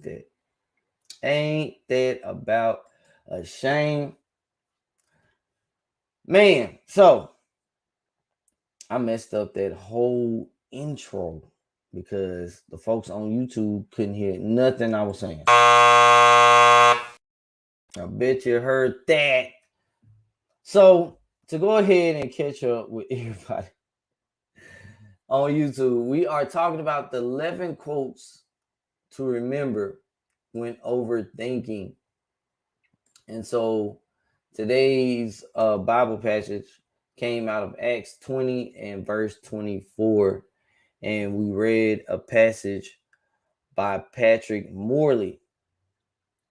That ain't that about a shame, man? So I messed up that whole intro because the folks on YouTube couldn't hear nothing I was saying. I bet you heard that. So to go ahead and catch up with everybody on YouTube, we are talking about the 11 quotes to remember when overthinking. And so today's Bible passage came out of Acts 20 and verse 24. And we read a passage by Patrick Morley,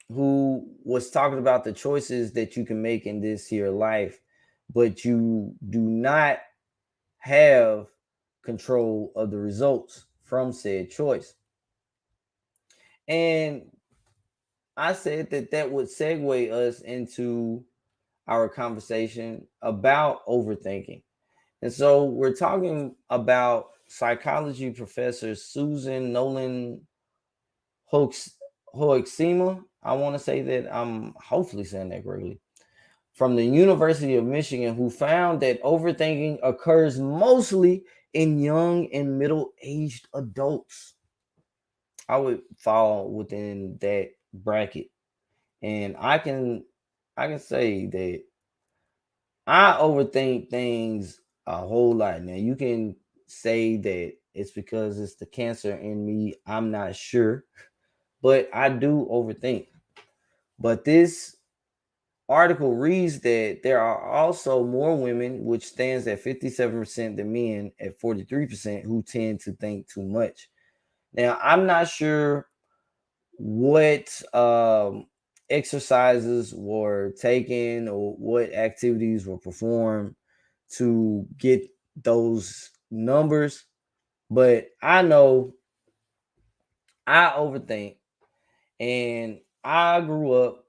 who was talking about the choices that you can make in this here life, but you do not have control of the results from said choice. And I said that that would segue us into our conversation about overthinking. And so we're talking about psychology professor Susan Nolan Hoeksema. I want to say that I'm hopefully saying that correctly. From the University of Michigan, who found that overthinking occurs mostly in young and middle-aged adults. I would fall within that bracket. And I can say that I overthink things a whole lot. Now you can say that it's because it's the cancer in me. I'm not sure, but I do overthink. But this article reads that there are also more women, which stands at 57% than men at 43%, who tend to think too much. Now, I'm not sure what exercises were taken or what activities were performed to get those numbers, but I know I overthink, and I grew up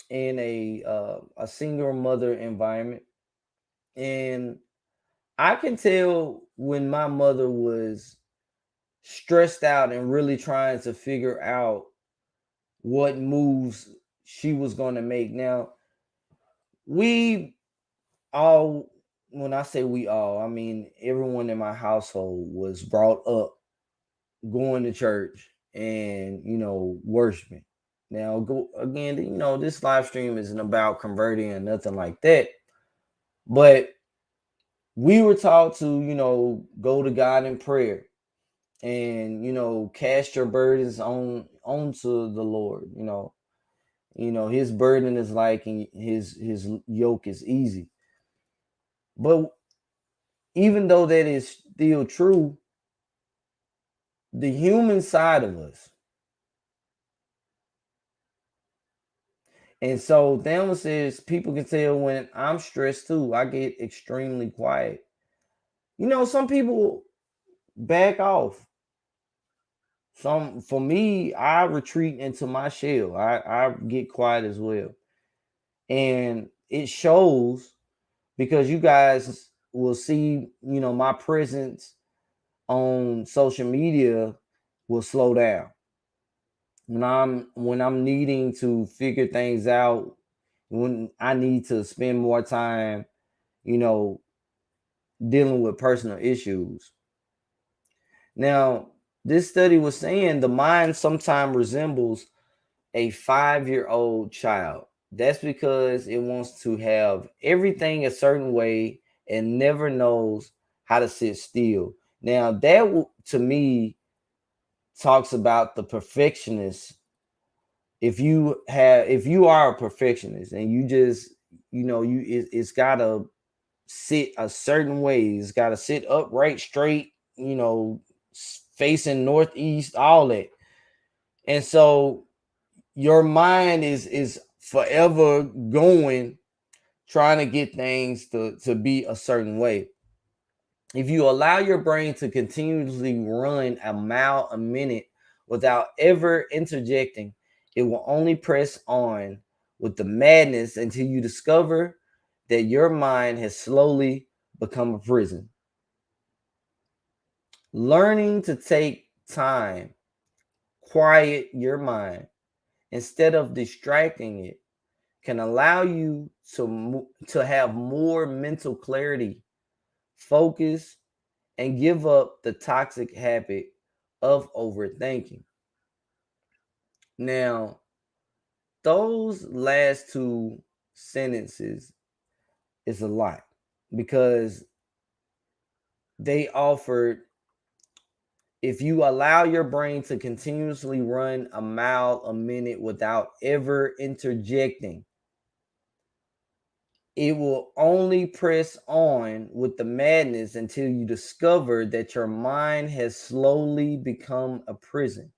in a single mother environment, and I can tell when my mother was stressed out and really trying to figure out what moves she was going to make. Now, we all, when I say we all, I mean everyone in my household was brought up going to church and, worshiping. Now, go again, this live stream isn't about converting or nothing like that, but we were taught to, go to God in prayer and, cast your burdens onto the Lord. His burden is light and his yoke is easy. But even though that is still true, the human side of us. And so Thelma says people can tell when I'm stressed too. I get extremely quiet. Some people back off. Some, for me, I retreat into my shell. I get quiet as well. And it shows because you guys will see, my presence on social media will slow down. When I'm needing to figure things out, when I need to spend more time, you know, dealing with personal issues. Now, this study was saying the mind sometimes resembles a 5-year-old child. That's because it wants to have everything a certain way and never knows how to sit still. Now, that to me talks about the perfectionist. If you are a perfectionist and you just, it's gotta sit a certain way, it's gotta sit upright, straight, facing northeast, all that. And so your mind is forever going, trying to get things to be a certain way. If you allow your brain to continuously run a mile a minute without ever interjecting, it will only press on with the madness until you discover that your mind has slowly become a prison. Learning to take time, quiet your mind instead of distracting it can allow you to have more mental clarity, focus, and give up the toxic habit of overthinking. Now, those last two sentences is a lot because they offered if you allow your brain to continuously run a mile a minute without ever interjecting, it will only press on with the madness until you discover that your mind has slowly become a prison.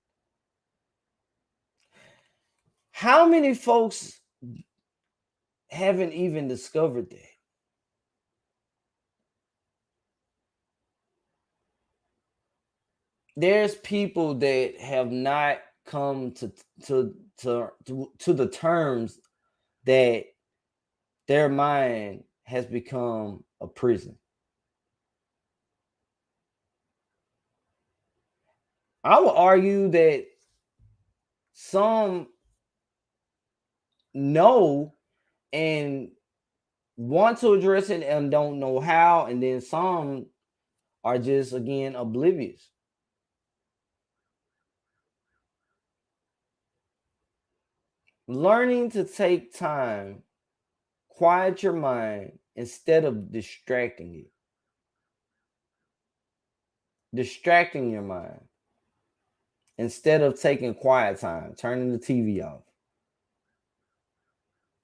How many folks haven't even discovered that? There's people that have not come to the terms that their mind has become a prison. I would argue that some know and want to address it and don't know how, and then some are just again oblivious. Learning to take time, quiet your mind instead of distracting your mind instead of taking quiet time, turning the TV off,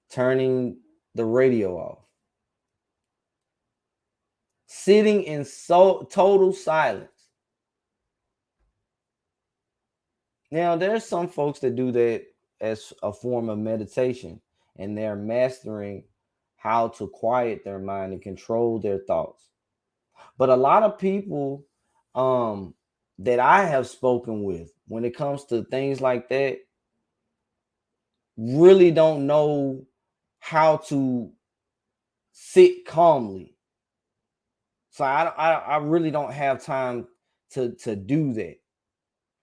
turning the radio off, sitting in total silence. Now, there's some folks that do that as a form of meditation, and they're mastering how to quiet their mind and control their thoughts. But a lot of people um, that I have spoken with when it comes to things like that really don't know how to sit calmly. So I really don't have time to do that.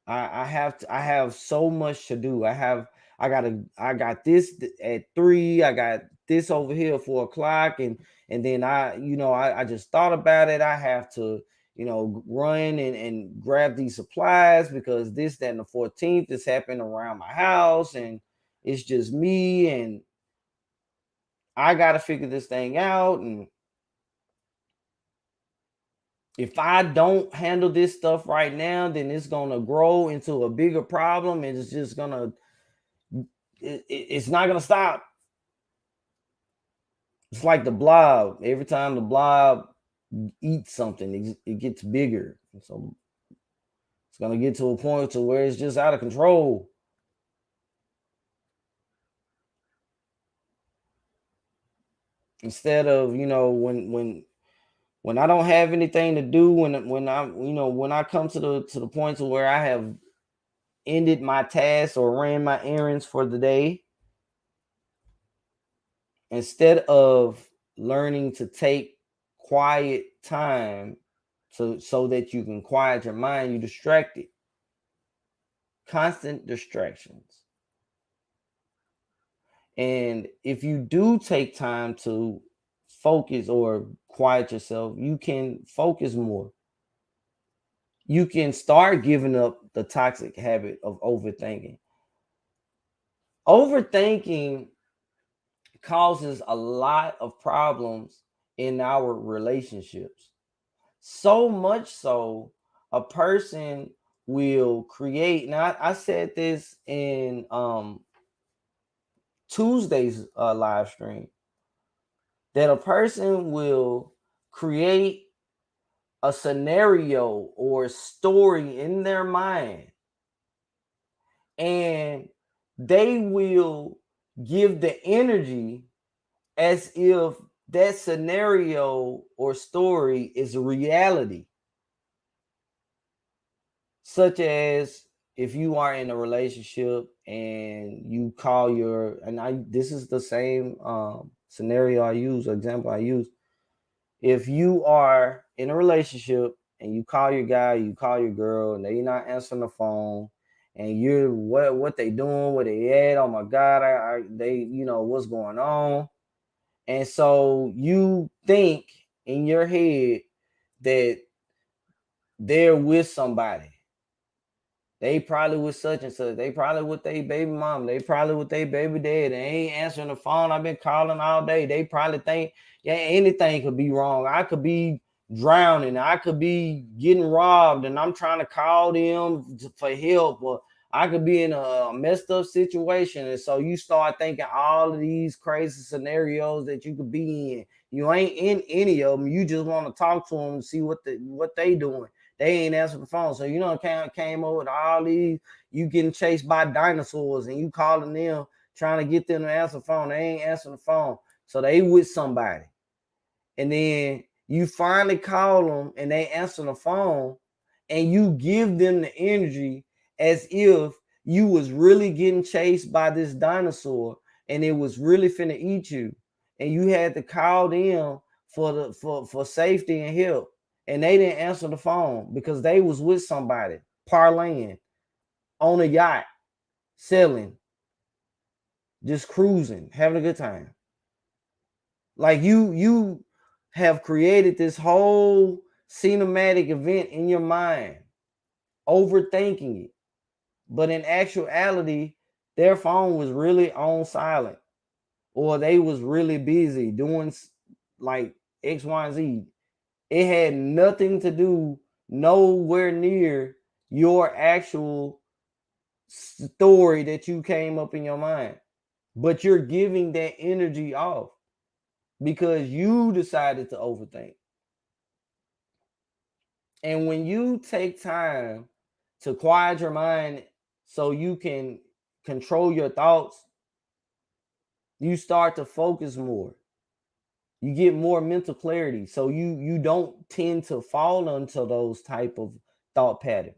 I have so much to do. I got this at 3. I got this over here at 4 o'clock, and then I just thought about it. I have to run and grab these supplies because this, that, and the 14th is happening around my house, and it's just me, and I got to figure this thing out. And if I don't handle this stuff right now, then it's gonna grow into a bigger problem, and it's just gonna it's not gonna stop. It's like the blob. Every time the blob eats something, it gets bigger. So it's gonna get to a point to where it's just out of control. Instead of when I don't have anything to do, when I come to the point to where I have ended my tasks or ran my errands for the day, instead of learning to take quiet time so that you can quiet your mind, you distracted. Constant distractions. And if you do take time to focus or quiet yourself, you can focus more. You can start giving up the toxic habit of overthinking. Overthinking causes a lot of problems in our relationships. So much so, a person will create. Now, I said this in Tuesday's live stream that a person will create a scenario or story in their mind, and they will give the energy as if that scenario or story is a reality. Such as if you are in a relationship and you call this is the same scenario I use, example I use. If you are in a relationship and you call your guy, you call your girl, and they're not answering the phone, and you're what they doing, where they at. Oh my God, they what's going on, and so you think in your head that they're with somebody. They probably with such and such. They probably with their baby mom. They probably with their baby dad. They ain't answering the phone. I've been calling all day. They probably think, yeah, anything could be wrong. I could be drowning. I could be getting robbed, and I'm trying to call them for help. Or I could be in a messed up situation. And so you start thinking all of these crazy scenarios that you could be in. You ain't in any of them. You just want to talk to them and see what they doing. They ain't answering the phone. So came over with all these, you getting chased by dinosaurs and you calling them, trying to get them to answer the phone. They ain't answering the phone. So they with somebody. And then you finally call them and they answer the phone, and you give them the energy as if you was really getting chased by this dinosaur and it was really finna eat you. And you had to call them for safety and help. And they didn't answer the phone because they was with somebody, parlaying, on a yacht, selling, just cruising, having a good time. Like you have created this whole cinematic event in your mind, overthinking it. But in actuality, their phone was really on silent, or they was really busy doing like X, Y, and Z. It had nothing to do, nowhere near your actual story that you came up in your mind. But you're giving that energy off because you decided to overthink. And when you take time to quiet your mind so you can control your thoughts, you start to focus more. You get more mental clarity. So you don't tend to fall into those type of thought patterns.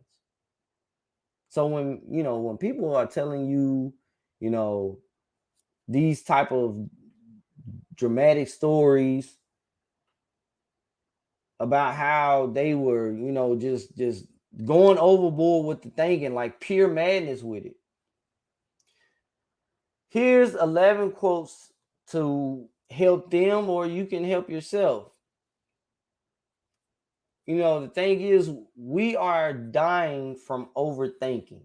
So when people are telling you, you know, these type of dramatic stories about how they were, just going overboard with the thinking, like pure madness with it. Here's 11 quotes to help them, or you can help yourself. The thing is, we are dying from overthinking.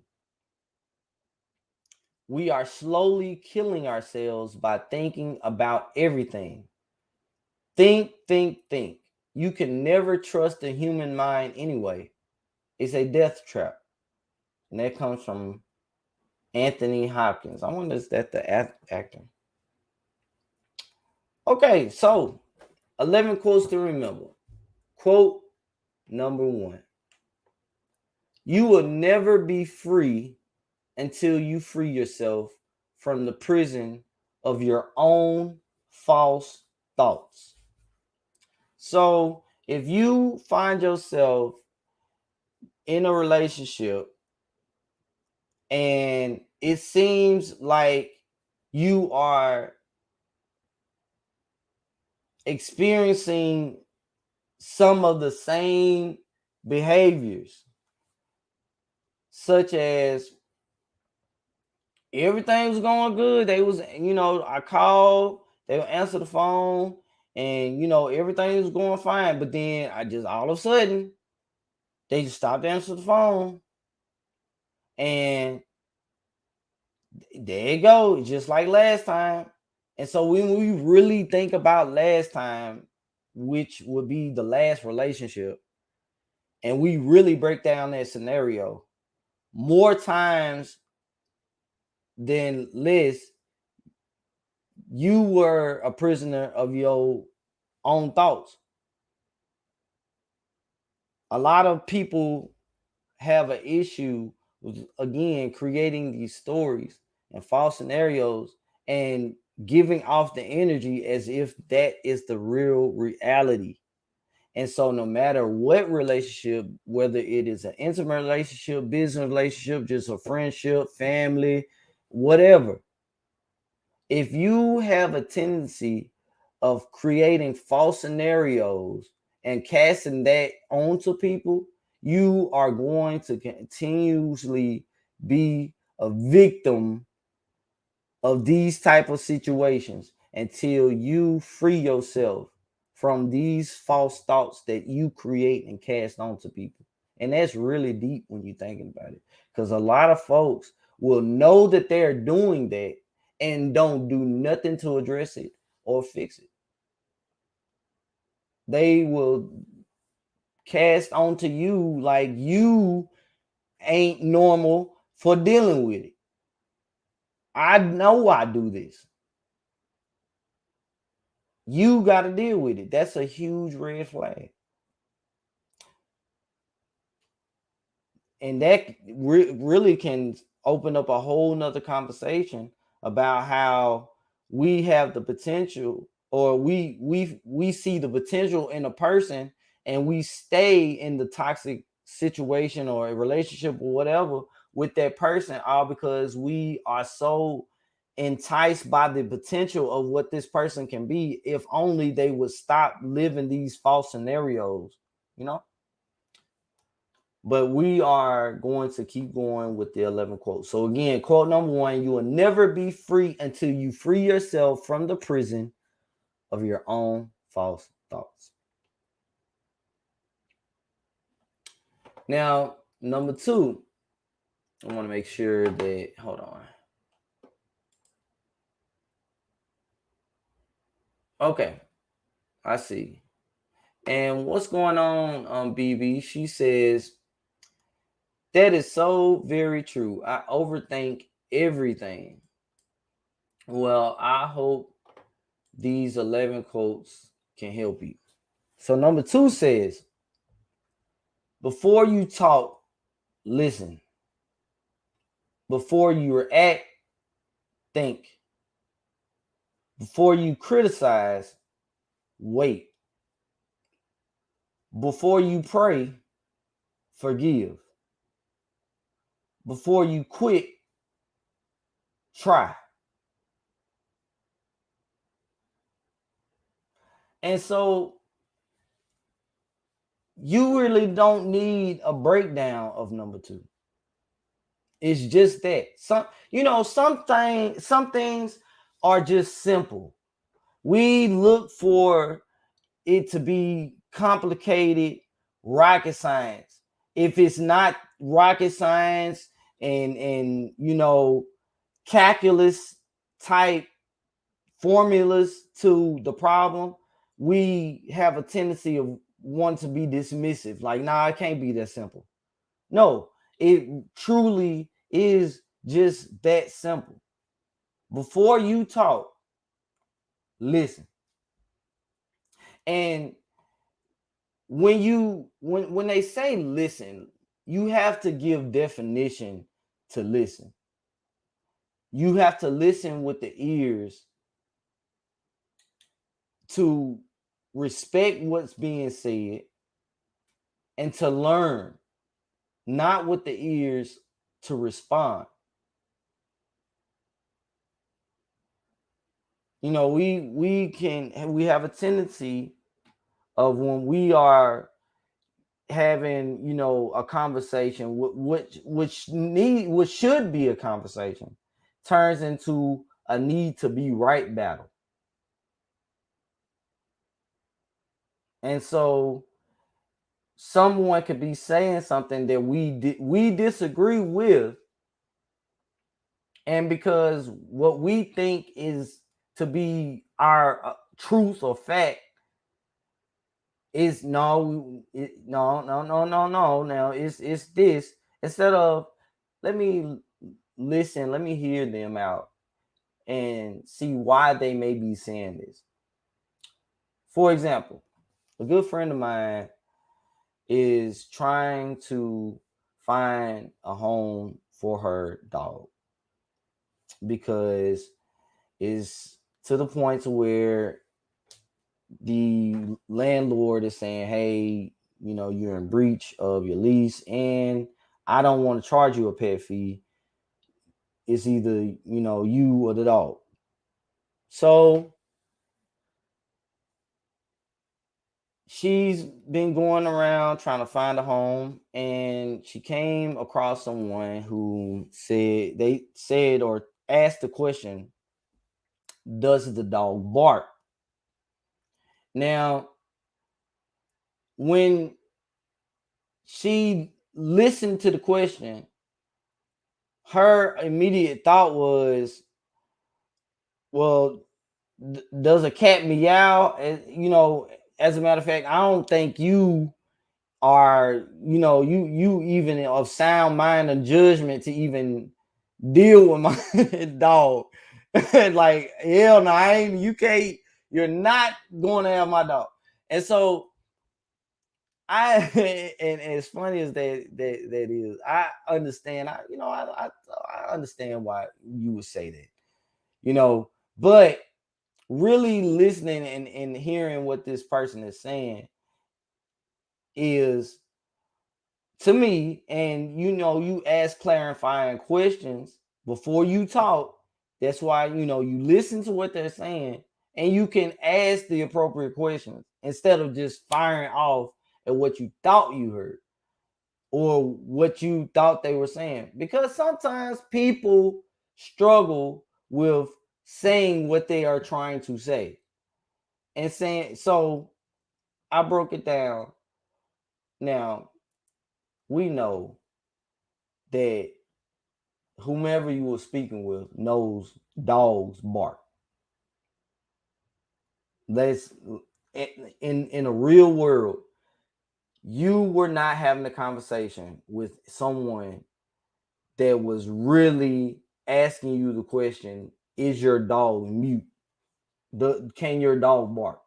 We are slowly killing ourselves by thinking about everything. Think, think, think. You can never trust the human mind anyway. It's a death trap. And that comes from Anthony Hopkins. I wonder if that's the actor. Okay, so 11 quotes to remember. Quote number 1. You will never be free until you free yourself from the prison of your own false thoughts. So if you find yourself in a relationship and it seems like you are experiencing some of the same behaviors, such as everything was going good. They was, I called, they would answer the phone, and everything was going fine. But then I just all of a sudden they just stopped answering the phone, and there you go, just like last time. And so when we really think about last time, which would be the last relationship, and we really break down that scenario, more times than less, you were a prisoner of your own thoughts. A lot of people have an issue with, again, creating these stories and false scenarios and giving off the energy as if that is the real reality. And so no matter what relationship, whether it is an intimate relationship, business relationship, just a friendship, family, whatever, if you have a tendency of creating false scenarios and casting that onto people, you are going to continuously be a victim of these type of situations until you free yourself from these false thoughts that you create and cast onto people. And that's really deep when you're thinking about it, because a lot of folks will know that they're doing that and don't do nothing to address it or fix it. They will cast onto you like you ain't normal for dealing with it. I know I do this. You got to deal with it. That's a huge red flag. And that really can open up a whole nother conversation about how we have the potential, or we see the potential in a person, and we stay in the toxic situation or a relationship or whatever with that person, all because we are so enticed by the potential of what this person can be if only they would stop living these false scenarios, you know. But we are going to keep going with the 11 quotes. So again, quote number 1: you will never be free until you free yourself from the prison of your own false thoughts. Now, number 2, I want to make sure that, hold on. Okay, I see. And what's going on, BB? She says, that is so very true. I overthink everything. Well, I hope these 11 quotes can help you. So number 2 says, before you talk, listen. Before you react, think. Before you criticize, wait. Before you pray, forgive. Before you quit, try. And so you really don't need a breakdown of number 2. It's just that. Some things are just simple. We look for it to be complicated, rocket science. If it's not rocket science and calculus type formulas to the problem, we have a tendency of wanting to be dismissive. Like, nah, it can't be that simple. No, it truly is just that simple. Before you talk, listen. And when they say listen, you have to give definition to listen. You have to listen with the ears to respect what's being said and to learn, not with the ears to respond. We have a tendency of, when we are having a conversation, which should be a conversation, turns into a need to be right battle. And so someone could be saying something that we disagree with, and because what we think is to be our truth or fact is no. Now it's this. Instead of, let me listen, let me hear them out and see why they may be saying this. For example, a good friend of mine is trying to find a home for her dog, because it's to the point to where the landlord is saying, hey, you're in breach of your lease, and I don't want to charge you a pet fee. It's either you or the dog. So she's been going around trying to find a home, and she came across someone who said or asked the question, does the dog bark? Now, when she listened to the question, her immediate thought was, well, does a cat meow? As a matter of fact, I don't think you are, you even of sound mind and judgment to even deal with my dog. Like, hell no, I ain't, you can't, you're not going to have my dog. And so and as funny as that is, I understand. I understand why you would say that, but really listening and hearing what this person is saying is, to me, and you ask clarifying questions before you talk. That's why you listen to what they're saying, and you can ask the appropriate questions instead of just firing off at what you thought you heard or what you thought they were saying, because sometimes people struggle with saying what they are trying to say and saying. So I broke it down. Now, we know that whomever you were speaking with knows dogs bark. Let's in a real world, you were not having a conversation with someone that was really asking you the question, is your dog mute? Can your dog bark?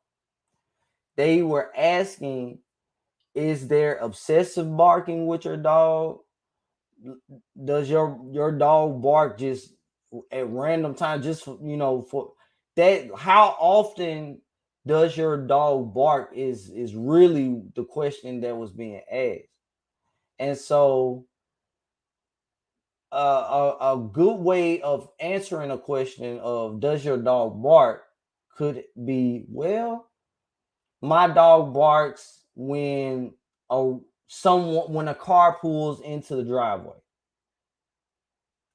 They were asking, is there obsessive barking with your dog? Does your dog bark just at random times, just for that? How often does your dog bark is really the question that was being asked. And so a good way of answering a question of does your dog bark could be, well, my dog barks when a car pulls into the driveway.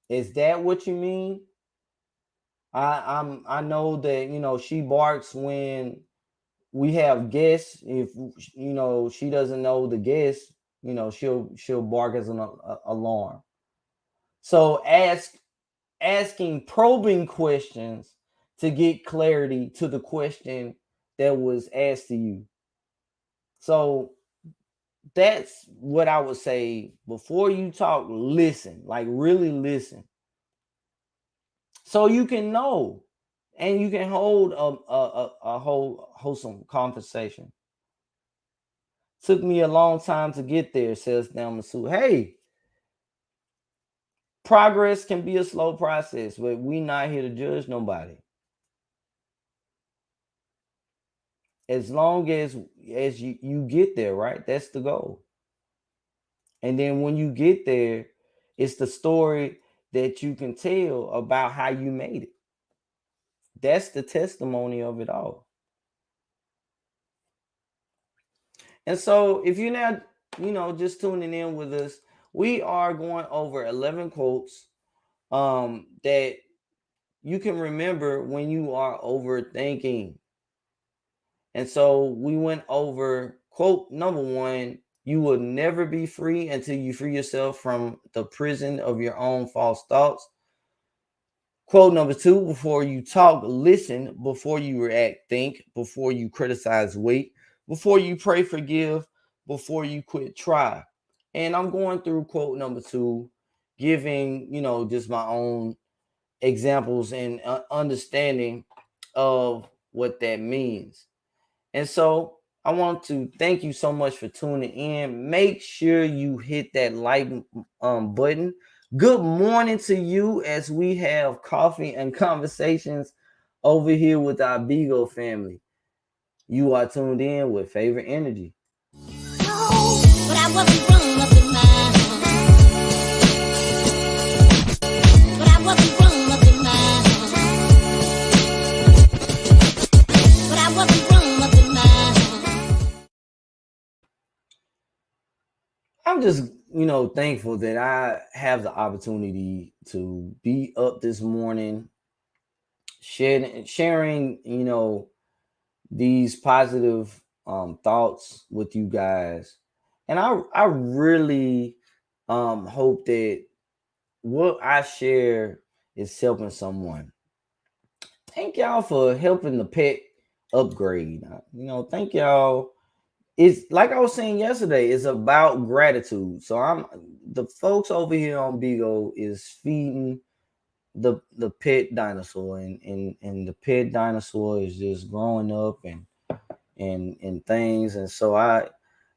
Is that what you mean? I know that she barks when we have guests. If she doesn't know the guests, she'll bark as an alarm. So asking probing questions to get clarity to the question that was asked to you. So that's what I would say. Before you talk, listen, like really listen, so you can know and you can hold a whole wholesome conversation. Took me a long time to get there, says Damasu. Hey, progress can be a slow process, but we not here to judge nobody. As long as you get there, right? That's the goal. And then when you get there, it's the story that you can tell about how you made it. That's the testimony of it all. And so if you're now, just tuning in with us, we are going over 11 quotes that you can remember when you are overthinking. And so we went over quote number 1, you will never be free until you free yourself from the prison of your own false thoughts. Quote number 2, before you talk, listen. Before you react, think. Before you criticize, wait. Before you pray, forgive. Before you quit, try. And I'm going through quote number 2, giving, just my own examples and understanding of what that means. And so I want to thank you so much for tuning in. Make sure you hit that like button. Good morning to you as we have coffee and conversations over here with our Beagle family. You are tuned in with Favorite Energy. No, but I wasn't wrong up in but I wasn't wrong up in but I wasn't wrong up in just, thankful that I have the opportunity to be up this morning, sharing, these positive thoughts with you guys. And I really hope that what I share is helping someone. Thank y'all for helping the pet upgrade. Thank y'all. It's like I was saying yesterday, it's about gratitude. So I'm the folks over here on Bigo is feeding the pet dinosaur, and the pet dinosaur is just growing up and things. And so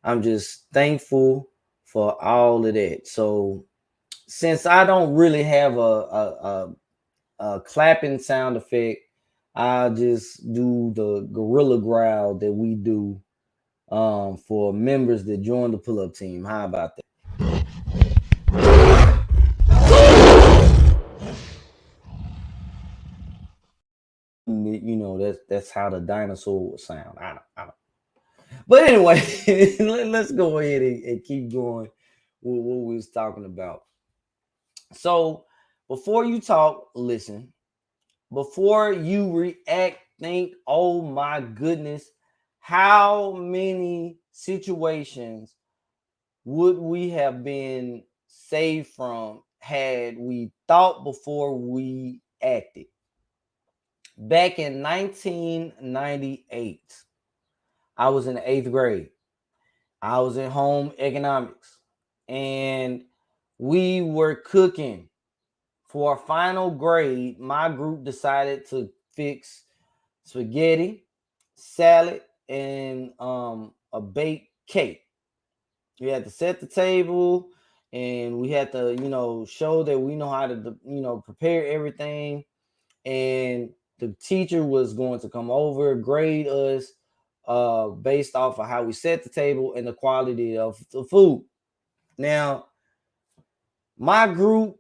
I'm just thankful for all of that. So since I don't really have a clapping sound effect, I'll just do the gorilla growl that we do for members that join the pull-up team. How about that? That's how the dinosaur would sound. I don't. But anyway, let's go ahead and keep going with what we was talking about. So before you talk, listen. Before you react, think, oh my goodness, how many situations would we have been saved from had we thought before we acted? Back in 1998, I was in the eighth grade. I was in home economics, and we were cooking for a final grade. My group decided to fix spaghetti, salad, and a baked cake. We had to set the table, and we had to, show that we know how to, prepare everything. And the teacher was going to come over, grade us based off of how we set the table and the quality of the food. Now, my group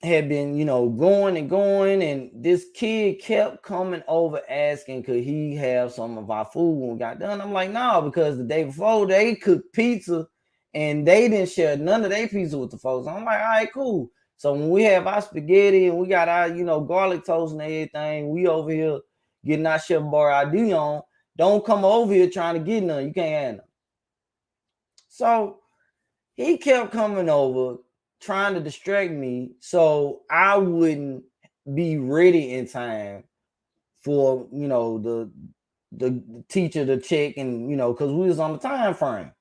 had been, going and going, and this kid kept coming over asking could he have some of our food when we got done. I'm like, no, because the day before they cooked pizza and they didn't share none of their pizza with the folks. I'm like, all right, cool. So when we have our spaghetti and we got our, garlic toast and everything, we over here getting our Chef Boyardee on. Don't come over here trying to get none. You can't have none. So he kept coming over trying to distract me so I wouldn't be ready in time for the teacher to check, and because we was on the time frame.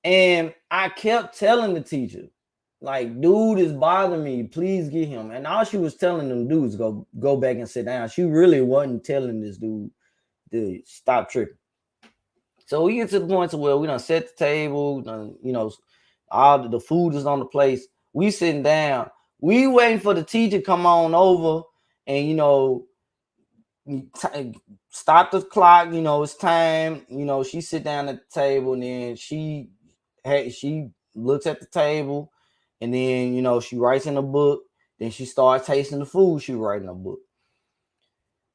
And I kept telling the teacher, like, dude is bothering me, please get him. And all she was telling them dudes go back and sit down. She really wasn't telling this dude to stop tripping. So we get to the point to where we done set the table, all the food is on the place. We sitting down. We waiting for the teacher come on over and stop the clock. It's time. She sit down at the table, and then she looks at the table, and then she writes in a book. Then she starts tasting the food she writing in a book.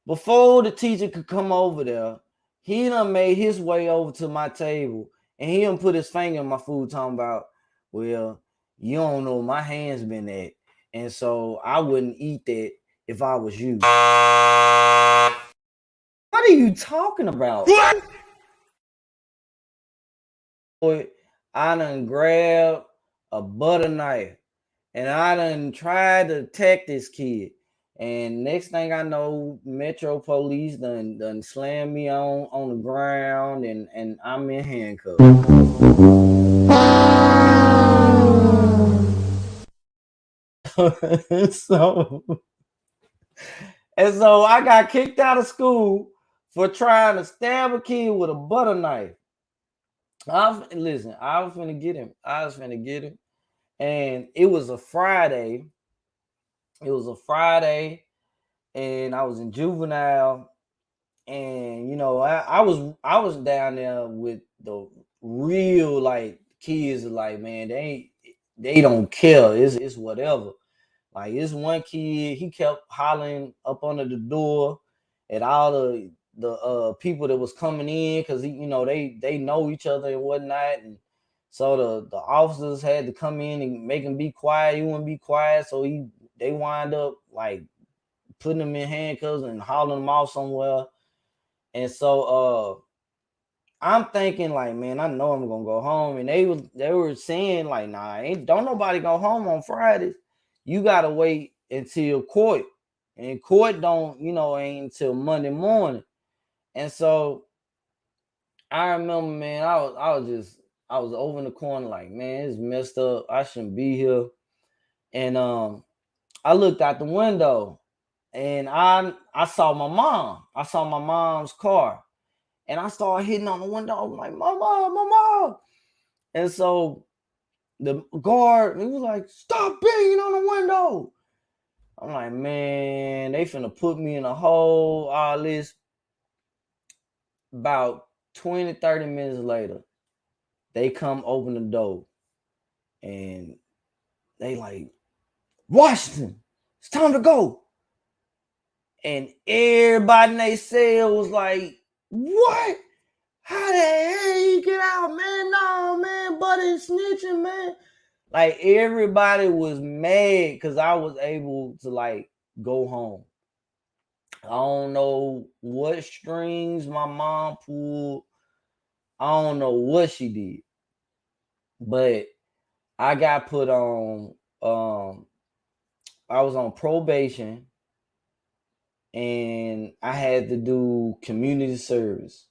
Before the teacher could come over there, he done made his way over to my table, and he done put his finger in my food, talking about, well, you don't know my hands been at, and so I wouldn't eat that if I was you. What are you talking about? What? I done grabbed a butter knife, and I done tried to attack this kid. And next thing I know, Metro Police done slammed me on the ground, and I'm in handcuffs. so so I got kicked out of school for trying to stab a kid with a butter knife. I was finna get him. And it was a Friday. And I was in juvenile, and I was down there with the real like kids. Like, man, they don't care. It's whatever. Like, this one kid, he kept hollering up under the door at all the people that was coming in, because they know each other and whatnot. And So the officers had to come in and make him be quiet. He wouldn't be quiet, so they wind up like putting him in handcuffs and hauling him off somewhere. And so I'm thinking like, man, I know I'm gonna go home. And they were saying like, nah, don't nobody go home on Fridays. You gotta wait until court. And court don't, ain't until Monday morning. And so I remember, man, I was over in the corner, like, man, it's messed up. I shouldn't be here. And I looked out the window and I saw my mom. I saw my mom's car. And I started hitting on the window. I'm like, Mama, Mama. And so the guard, he was like, stop banging on the window. I'm like, man, they finna put me in a hole, all this. About 20, 30 minutes later, they come open the door and they like, Washington, it's time to go. And everybody in they cell was like, what? How the hell you get out, man? No, man, buddy snitching, man. Like everybody was mad because I was able to like go home. I don't know what strings my mom pulled. I don't know what she did. But I got put on I was on probation and I had to do community service.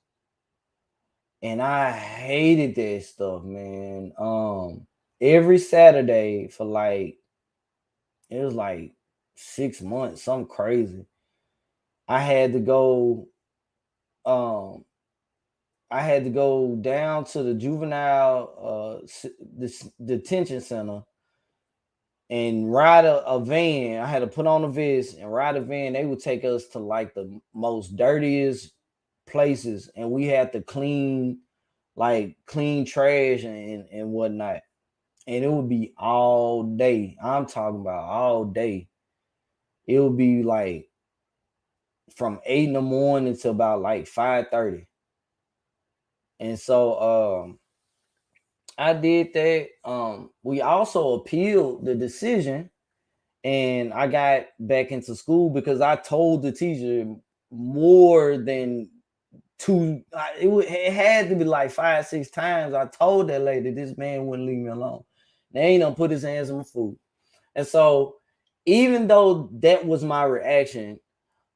And I hated that stuff, man. Every Saturday for like it was like 6 months, something crazy. I had to go I had to go down to the juvenile detention center and ride a van. I had to put on a vest and ride a van. They would take us to like the most dirtiest places, and we had to clean trash and whatnot. And it would be all day. I'm talking about all day. It would be like from 8 in the morning to about like 5:30. And so I did that. We also appealed the decision and I got back into school because I told the teacher more than it had to be like 5, 6 times. I told that lady this man wouldn't leave me alone. They ain't gonna put his hands on my food. And so even though that was my reaction,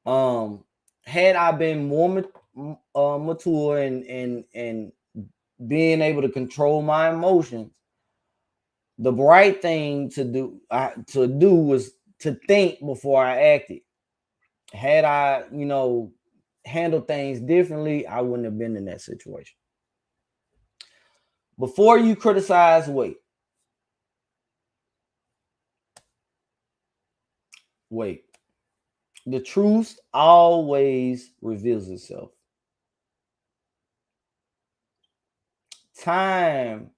had I been more mature and being able to control my emotions, the right thing to do was to think before I acted. Had I, handled things differently, I wouldn't have been in that situation. Before you criticize, wait. Wait. The truth always reveals itself. Time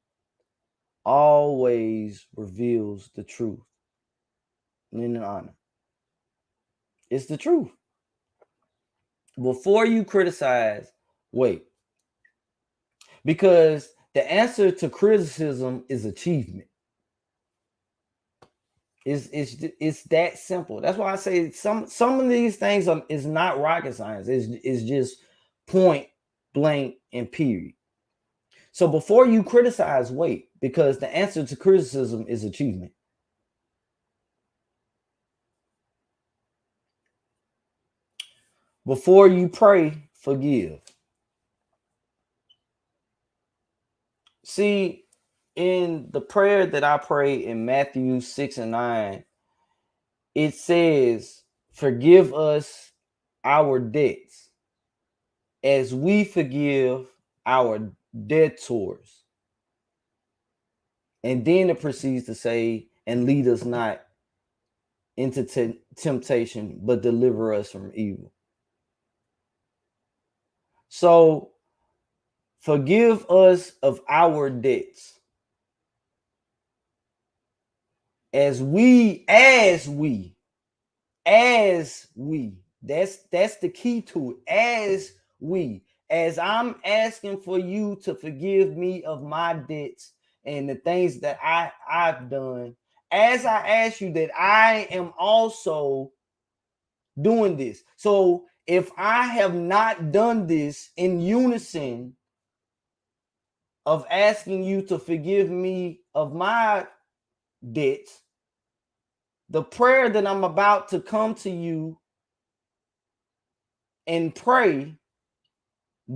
always reveals the truth. In honor. It's the truth. Before you criticize, wait. Because the answer to criticism is achievement. It's that simple. That's why I say some of these things is not rocket science. It's just point blank and period. So before you criticize, wait, because the answer to criticism is achievement. Before you pray, forgive. See, in the prayer that I pray in Matthew 6 and 9, it says, forgive us our debts as we forgive our debtors. And then it proceeds to say, and lead us not into temptation, but deliver us from evil. So forgive us of our debts as we that's the key to it. As I'm asking for you to forgive me of my debts and the things that I've done, as I ask you that I am also doing this. So if I have not done this in unison of asking you to forgive me of my debts, the prayer that I'm about to come to you and pray,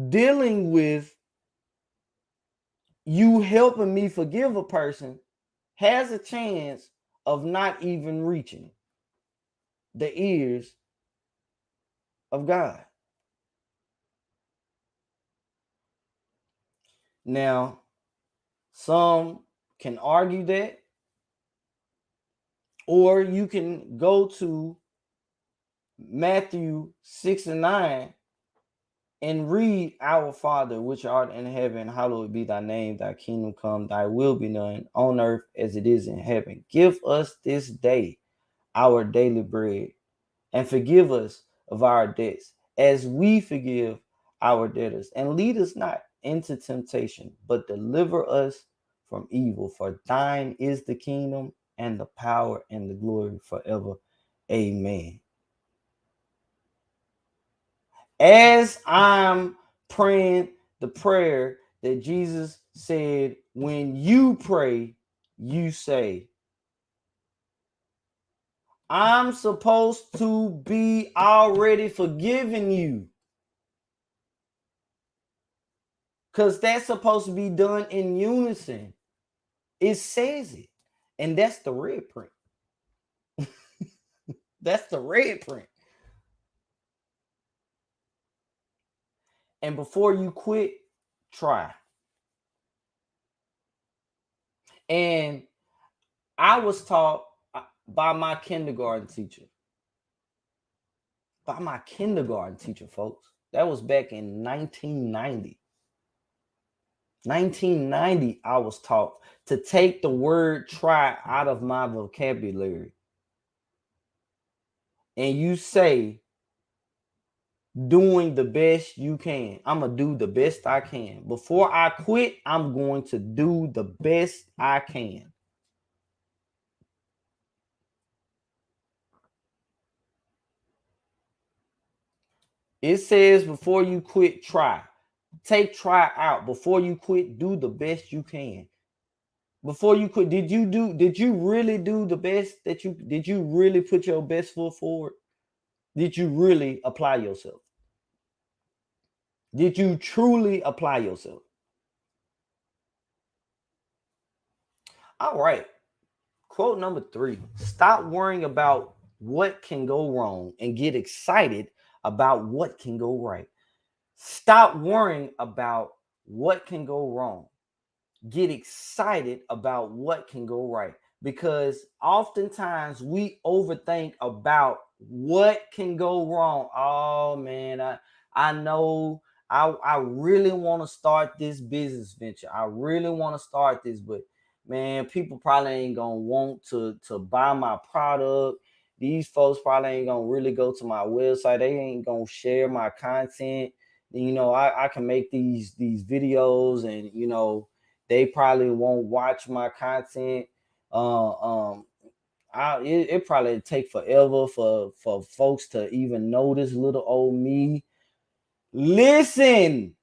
dealing with you helping me forgive a person, has a chance of not even reaching the ears of God. Now, some can argue that, or you can go to Matthew 6 and 9 and read, Our Father, which art in heaven, hallowed be thy name, thy kingdom come, thy will be done on earth as it is in heaven. Give us this day our daily bread, and forgive us of our debts as we forgive our debtors. And lead us not into temptation, but deliver us from evil. For thine is the kingdom and the power and the glory forever. Amen. As I'm praying the prayer that Jesus said, when you pray, you say, I'm supposed to be already forgiving you. Because that's supposed to be done in unison. It says it. And that's the red print. That's the red print. And before you quit, try. And I was taught by my kindergarten teacher. By my kindergarten teacher, folks. That was back in 1990. 1990, I was taught to take the word try out of my vocabulary. And you say, doing the best you can. I'm going to do the best I can. Before I quit, I'm going to do the best I can. It says before you quit, try. Take try out. Before you quit, do the best you can. Before you quit, did you really do the best did you really put your best foot forward? Did you really apply yourself? Did you truly apply yourself? All right. Quote number 3. Stop worrying about what can go wrong and get excited about what can go right. Stop worrying about what can go wrong. Get excited about what can go right. Because oftentimes we overthink about what can go wrong. Oh man, I know I really want to start this business venture. I really want to start this, but man, people probably ain't gonna want to buy my product. These folks probably ain't gonna really go to my website. They ain't gonna share my content. You know, I can make these videos, and you know, they probably won't watch my content. It probably take forever for folks to even know this little old me. Listen,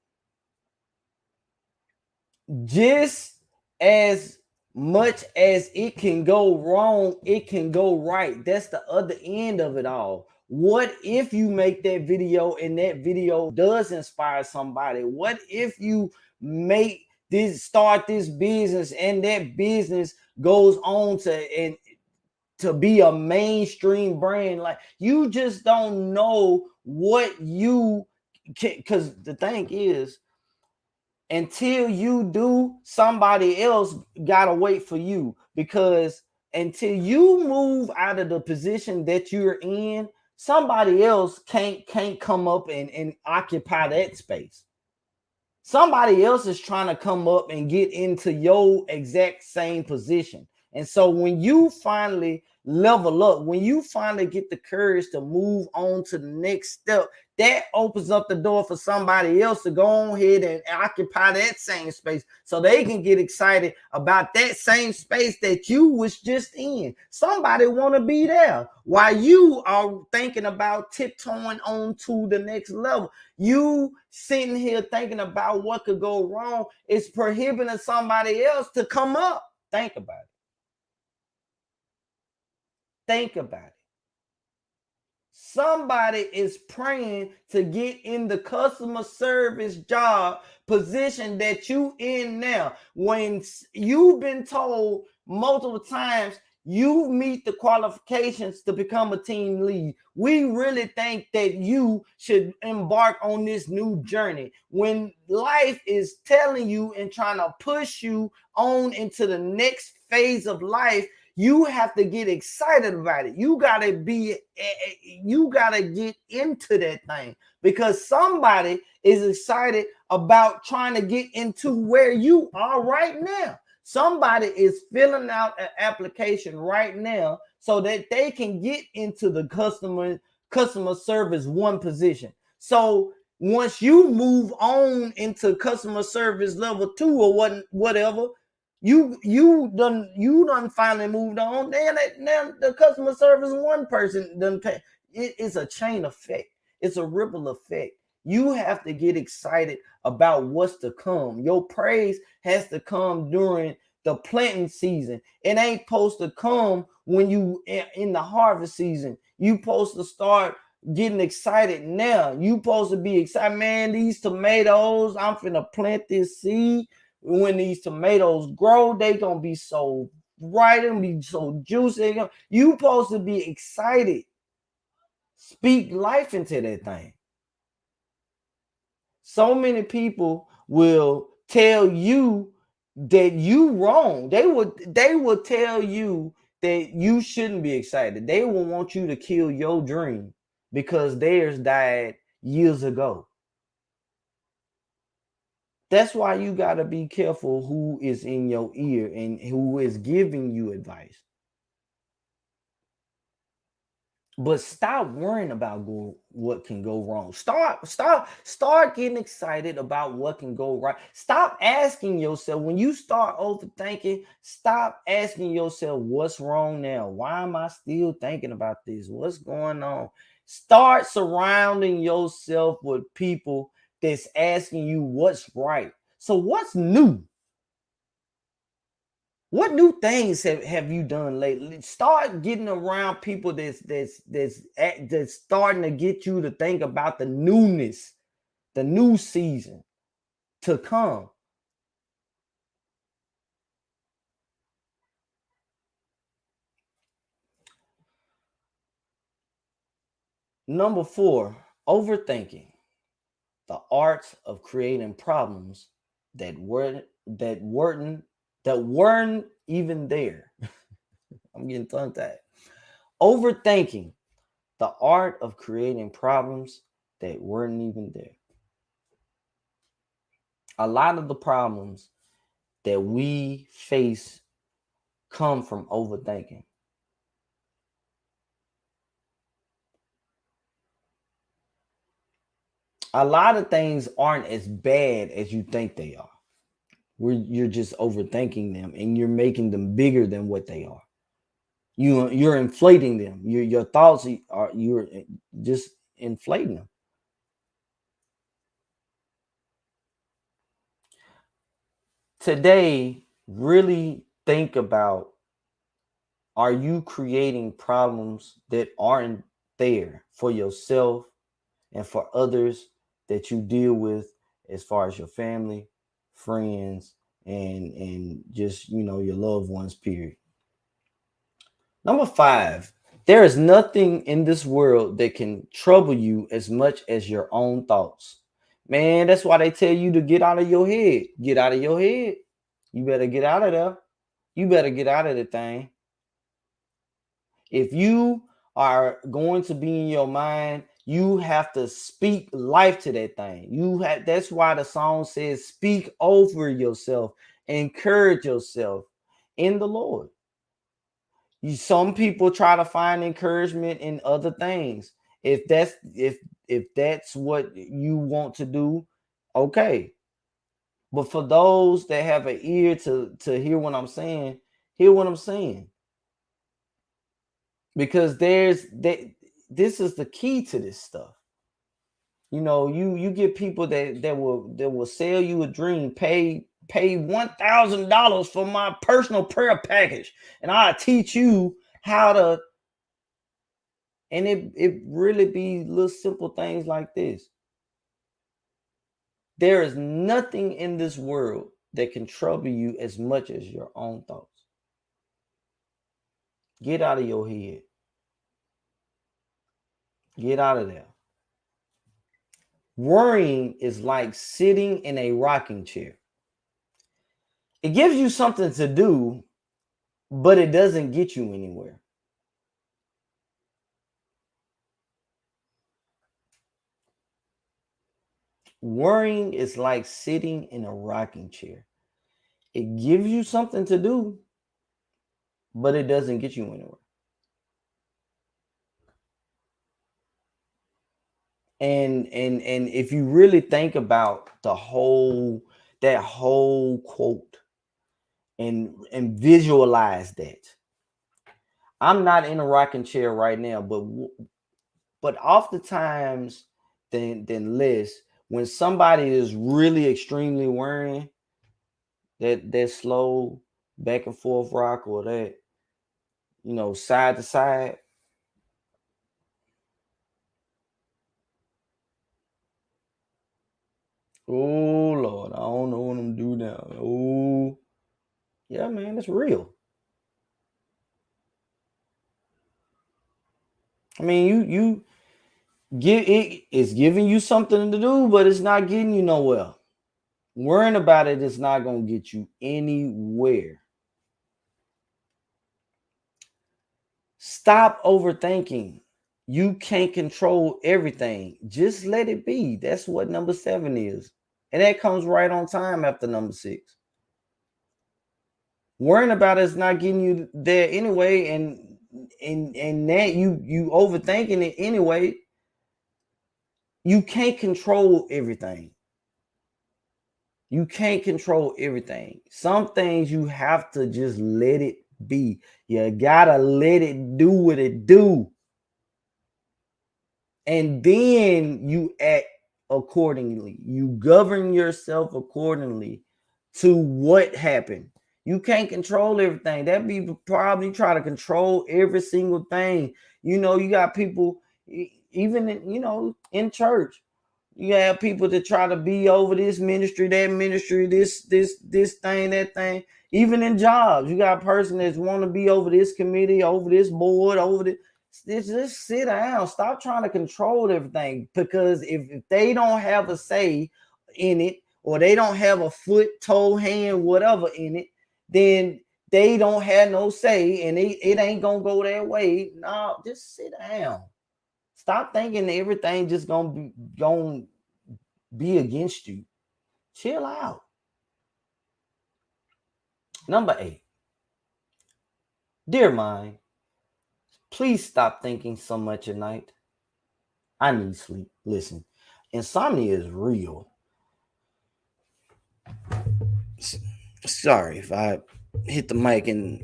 just as much as it can go wrong, it can go right. That's the other end of it all. What if you make that video and that video does inspire somebody? What if you start this business and that business goes on to be a mainstream brand? Like, you just don't know what you can, because the thing is, until you do, somebody else gotta wait for you. Because until you move out of the position that you're in, somebody else can't come up and occupy that space. Somebody else is trying to come up and get into your exact same position. And so when you finally level up, when you finally get the courage to move on to the next step, that opens up the door for somebody else to go on ahead and occupy that same space so they can get excited about that same space that you was just in. Somebody want to be there while you are thinking about tiptoeing on to the next level. You sitting here thinking about what could go wrong is prohibiting somebody else to come up. Think about it. Think about it. Somebody is praying to get in the customer service job position that you in now, when you've been told multiple times you meet the qualifications to become a team lead. We really think that you should embark on this new journey, when life is telling you and trying to push you on into the next phase of life. You have to get excited about it. You gotta get into that thing, because somebody is excited about trying to get into where you are right now. Somebody is filling out an application right now so that they can get into the customer service one position. So once you move on into customer service level 2 or whatever, you done finally moved on. Now the customer service one person done pay. It is a chain effect. It's a ripple effect. You have to get excited about what's to come. Your praise has to come during the planting season. It ain't supposed to come when you in the harvest season. You supposed to start getting excited now. You supposed to be excited, man. These tomatoes, I'm finna plant this seed. When these tomatoes grow, they gonna be so bright and be so juicy. You supposed to be excited. Speak life into that thing. So many people will tell you that you wrong. They will tell you that you shouldn't be excited. They will want you to kill your dream because theirs died years ago. That's why you got to be careful who is in your ear and who is giving you advice. But stop worrying about what can go wrong. Start getting excited about what can go right. Stop asking yourself, when you start overthinking, stop asking yourself, what's wrong now? Why am I still thinking about this? What's going on? Start surrounding yourself with people that's asking you what's right. So what's new? What new things have you done lately? Start getting around people that's starting to get you to think about the newness, the new season to come. Number 4, overthinking, the art of creating problems that weren't even there. I'm getting tongue tied. Overthinking, the art of creating problems that weren't even there. A lot of the problems that we face come from overthinking. A lot of things aren't as bad as you think they are. You're just overthinking them and you're making them bigger than what they are. You're inflating them. Your thoughts are you're just inflating them. Today, really think about, are you creating problems that aren't there for yourself and for others that you deal with, as far as your family, friends, and just your loved ones, period. Number 5, there is nothing in this world that can trouble you as much as your own thoughts. Man, that's why they tell you to get out of your head. Get out of your head. You better get out of there. You better get out of the thing. If you are going to be in your mind, you have to speak life to that thing. That's why the song says, speak over yourself, encourage yourself in the Lord. Some people try to find encouragement in other things. If that's what you want to do, okay. But for those that have an ear to hear what I'm saying, hear what I'm saying. Because this is the key to this stuff. You get people that will sell you a dream, pay $1,000 for my personal prayer package, and I'll teach you how to. And it really be little simple things like this. There is nothing in this world that can trouble you as much as your own thoughts. Get out of your head. Get out of there. Worrying is like sitting in a rocking chair. It gives you something to do, but it doesn't get you anywhere. Worrying is like sitting in a rocking chair. It gives you something to do, but it doesn't get you anywhere. And if you really think about that whole quote and visualize that. I'm not in a rocking chair right now, but oftentimes than less, when somebody is really extremely worrying, that slow back and forth rock, or that side to side. Oh Lord, I don't know what I'm doing now. Oh yeah, man, it's real. I mean, you give it's giving you something to do, but it's not getting you nowhere. Worrying about it is not gonna get you anywhere. Stop overthinking. You can't control everything. Just let it be. That's what number 7 is. And that comes right on time after number 6. Worrying about it is not getting you there anyway, and that you overthinking it anyway. You can't control everything. You can't control everything. Some things you have to just let it be. You gotta let it do what it do. And then you act accordingly. You govern yourself accordingly to what happened. You can't control everything. That be probably try to control every single thing. You got people, even in church. You have people that try to be over this ministry, that ministry, this thing, that thing. Even in jobs, you got a person that want to be over this committee, over this board, over this. Just sit down. Stop trying to control everything, because if they don't have a say in it, or they don't have a foot, toe, hand, whatever in it, then they don't have no say, and it ain't gonna go that way. No, just sit down. Stop thinking everything just gonna be against you. Chill out. Number 8. Dear mind, please stop thinking so much at night. I need sleep. Listen, insomnia is real. Sorry if I hit the mic, and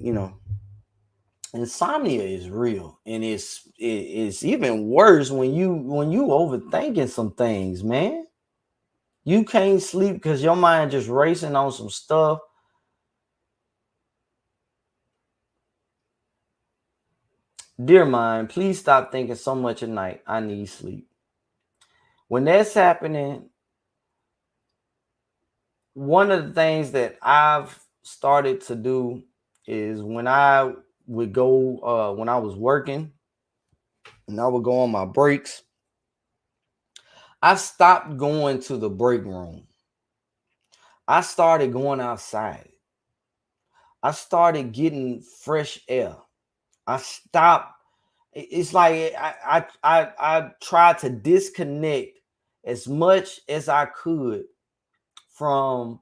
insomnia is real, and it's even worse when you overthinking some things, man. You can't sleep because your mind just racing on some stuff. Dear mind, please stop thinking so much at night. I need sleep. When that's happening, one of the things that I've started to do is when I would go, when I was working and I would go on my breaks, I stopped going to the break room. I started going outside. I started getting fresh air. I stopped. It's like I tried to disconnect as much as I could from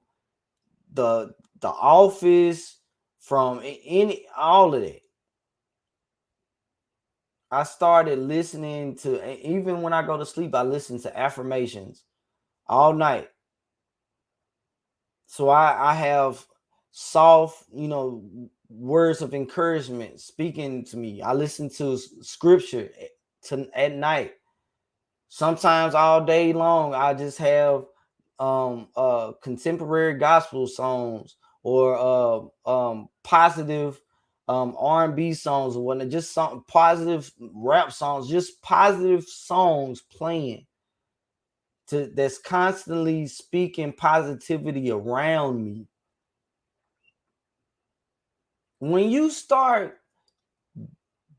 the office, from any all of that. I started listening to, even when I go to sleep, I listen to affirmations all night. So I have soft, words of encouragement speaking to me. I listen to scripture at night. Sometimes all day long, I just have contemporary gospel songs or positive R&B songs or whatnot, just some positive rap songs, just positive songs playing that's constantly speaking positivity around me. When you start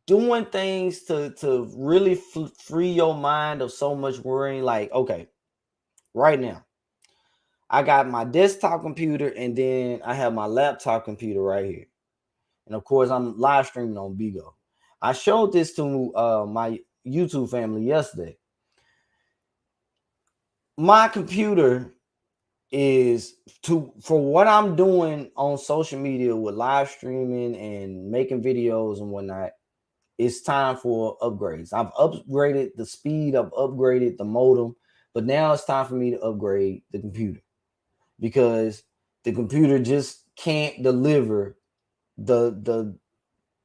doing things to really free your mind of so much worrying, like, okay, right now I got my desktop computer and then I have my laptop computer right here, and of course I'm live streaming on Bigo. I showed this to my YouTube family yesterday. My computer is for what I'm doing on social media with live streaming and making videos and whatnot. It's time for upgrades. I've upgraded the speed, I've upgraded the modem, but now it's time for me to upgrade the computer because the computer just can't deliver the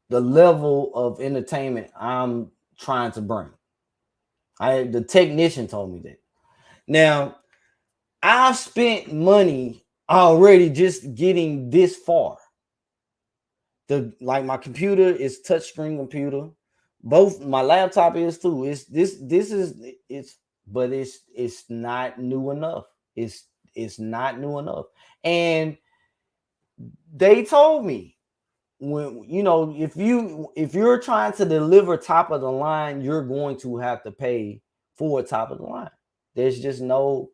the level of entertainment I'm trying to bring. The technician told me that. Now, I've spent money already just getting this far. My computer is touchscreen computer. Both my laptop is too. It's not new enough. It's not new enough. And they told me, when if you're trying to deliver top of the line, you're going to have to pay for top of the line. There's just no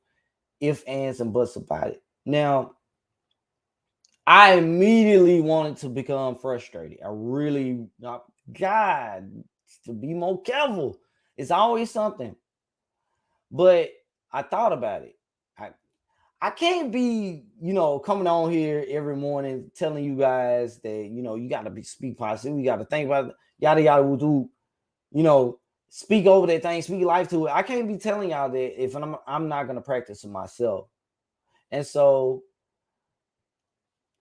ifs, ands, and buts about it. Now, I immediately wanted to become frustrated. I really, God, to be more careful. It's always something. But I thought about it. I can't be, coming on here every morning telling you guys that, you got to speak positive. You got to think about it, yada, yada, do, speak over that thing, speak life to it. I can't be telling y'all that if I'm not going to practice it myself. And so,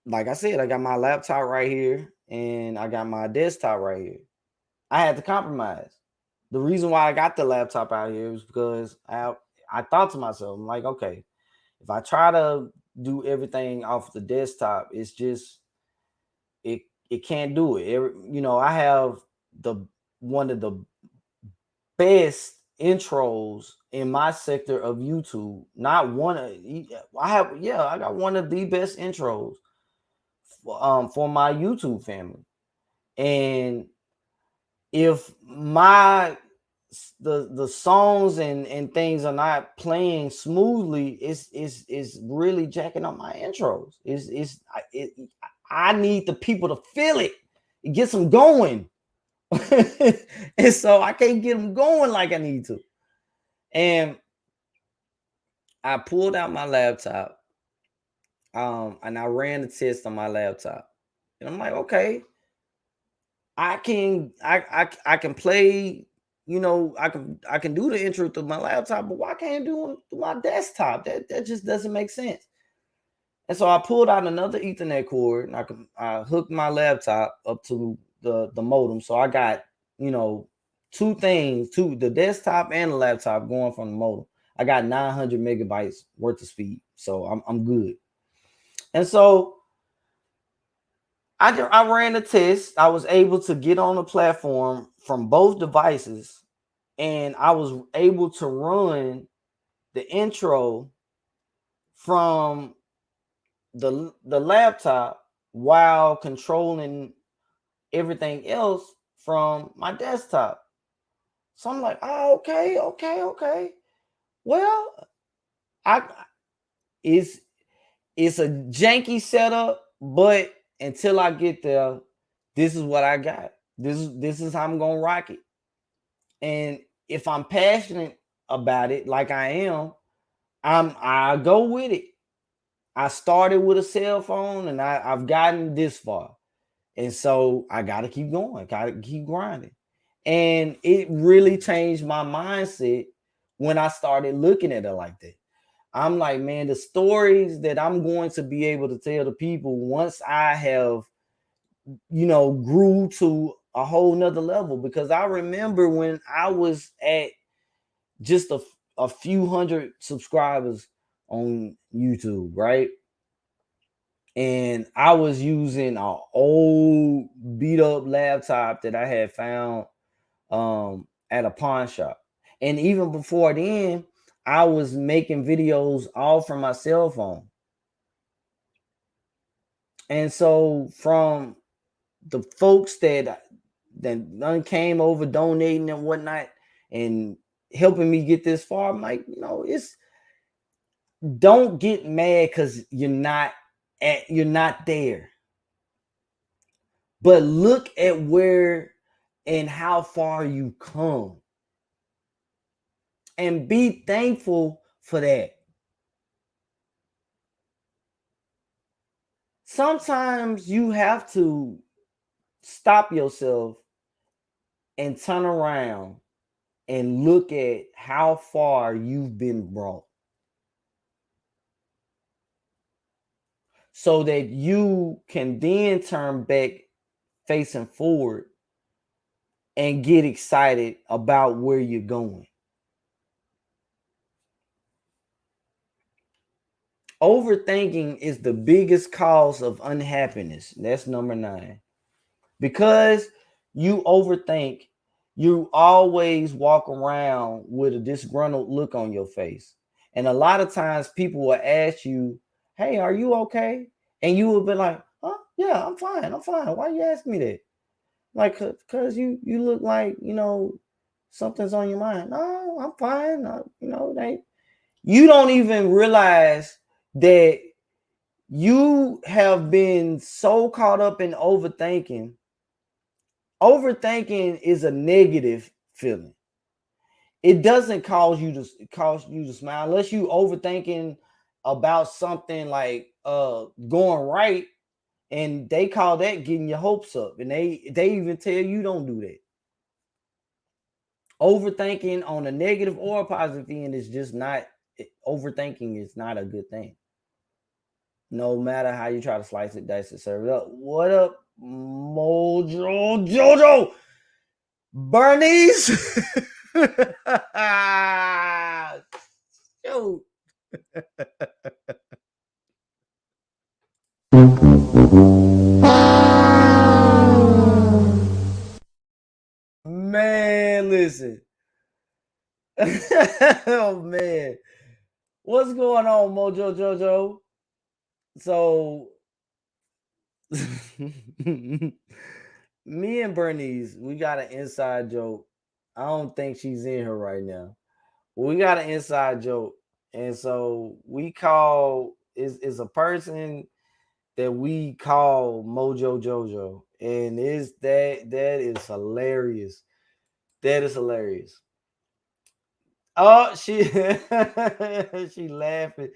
like I said, I got my laptop right here and I got my desktop right here. I had to compromise. The reason why I got the laptop out here was because I thought to myself, I'm like, okay, if I try to do everything off the desktop, it's just it can't do it. I have one of the best intros in my sector of YouTube. Not one of I got one of the best intros for my YouTube family. And if the songs and things are not playing smoothly, it's really jacking up my intros. I need the people to feel it. It gets them going. And so I can't get them going like I need to. And I pulled out my laptop and I ran the test on my laptop. And I'm like, okay, I can play, I can do the intro through my laptop, but why can't I do it through my desktop? That just doesn't make sense. And so I pulled out another Ethernet cord and I hooked my laptop up to the modem. So I got, two things, the desktop and the laptop going from the modem. I got 900 megabytes worth of speed. So I'm good. And so I ran a test. I was able to get on the platform from both devices, and I was able to run the intro from the laptop while controlling everything else from my desktop. So I'm like, oh, okay. Well, I it's a janky setup, but until I get there, this is what I got. This is how I'm gonna rock it. And if I'm passionate about it, like I am, I go with it. I started with a cell phone and I've gotten this far. And so I gotta keep going, gotta keep grinding. And it really changed my mindset when I started looking at it like that. I'm like, man, the stories that I'm going to be able to tell the people once I have, grew to a whole nother level. Because I remember when I was at just a few hundred subscribers on YouTube, right? And I was using an old beat up laptop that I had found at a pawn shop. And even before then, I was making videos all from my cell phone. And so from the folks that done came over donating and whatnot and helping me get this far, I'm like, it's don't get mad because you're not there. But look at where and how far you come. And be thankful for that. Sometimes you have to stop yourself and turn around and look at how far you've been brought so that you can then turn back facing forward and get excited about where you're going. Overthinking is the biggest cause of unhappiness. That's number 9. Because you overthink, you always walk around with a disgruntled look on your face. And a lot of times people will ask you, hey, are you okay? And you will be like, huh? Yeah, I'm fine. I'm fine. Why you ask me that? Like, cause you look like, something's on your mind. No, I'm fine. You don't even realize that you have been so caught up in overthinking. Overthinking is a negative feeling. It doesn't cause you to smile unless you overthinking about something like going right, and they call that getting your hopes up, and they even tell you don't do that. Overthinking on a negative or a positive end is just not. Overthinking is not a good thing. No matter how you try to slice it, dice it, serve it up. What up, Mojo Jojo? Bernice. Yo. Man, listen. Oh man. What's going on, Mojo Jojo? So me and Bernice, we got an inside joke. I don't think she's in here right now. We got an inside joke. And so we call is a person that we call Mojo Jojo. And that is hilarious. That is hilarious. Oh, she she laughing.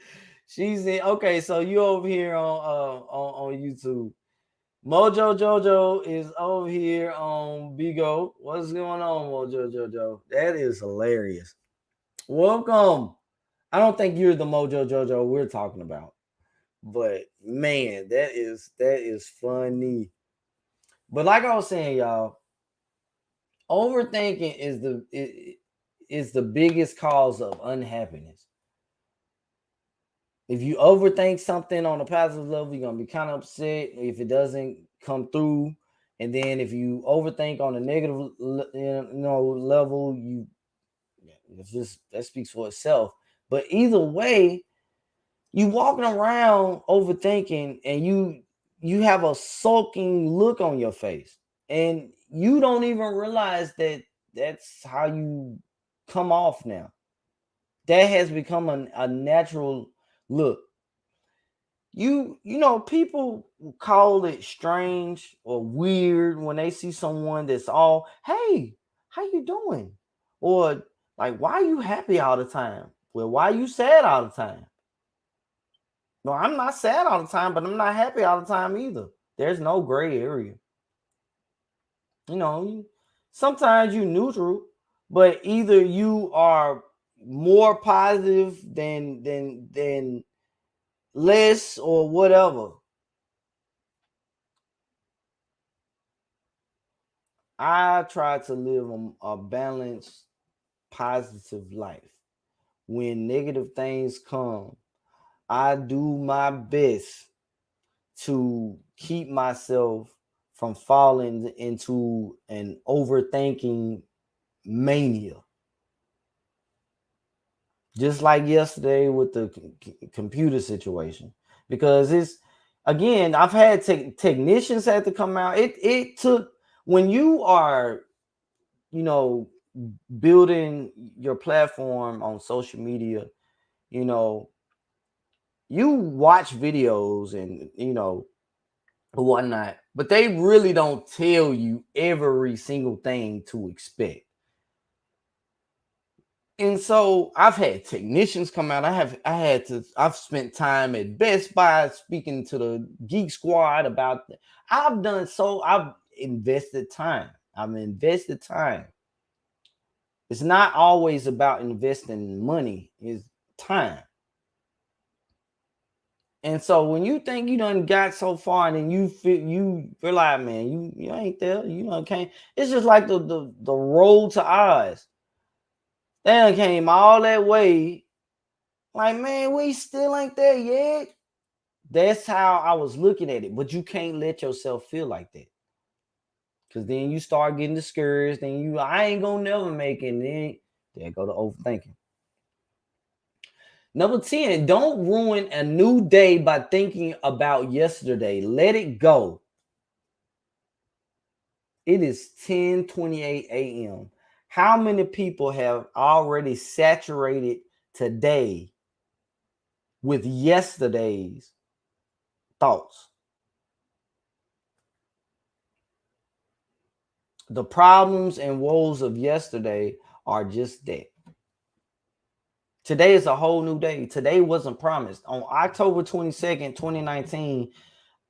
She's in okay, so you over here on YouTube. Mojo Jojo is over here on Bigo. What's going on, Mojo Jojo? That is hilarious. Welcome. I don't think you're the Mojo Jojo we're talking about, but man, that is funny. But like I was saying, y'all, overthinking is the biggest cause of unhappiness. If you overthink something on a positive level, you're gonna be kind of upset if it doesn't come through. And then if you overthink on a negative, level, it's just that speaks for itself. But either way, you walking around overthinking, and you have a sulking look on your face, and you don't even realize that that's how you come off now. That has become a natural look. People call it strange or weird when they see someone that's all, hey, how you doing? Or like, why are you happy all the time? Well, why are you sad all the time? No, I'm not sad all the time, but I'm not happy all the time either. There's no gray area. You know, Sometimes you neutral, but either you are more positive than less or whatever. I try to live a balanced, positive life. When negative things come, I do my best to keep myself from falling into an overthinking mania. Just like yesterday with the computer situation, because it's again, I've had technicians had to come out. It took when you are, you know, building your platform on social media, you know, you watch videos and whatnot, but they really don't tell you every single thing to expect. And so I've had technicians come out. I've spent time at Best Buy speaking to the Geek Squad about I've invested time. I've invested time. It's not always about investing money, it's time. And so when you think you done got so far and then you feel like, man, you ain't there, can't. It's just like the road to Oz. They done came all that way. Like, man, we still ain't there yet. That's how I was looking at it. But you can't let yourself feel like that. Cause then you start getting discouraged, and I ain't gonna never make it. And then there go to overthinking. Number 10, don't ruin a new day by thinking about yesterday. Let it go. It is 10:28 a.m. How many people have already saturated today with yesterday's thoughts? The problems and woes of yesterday are just that. Today is a whole new day. Today wasn't promised. On October 22nd, 2019,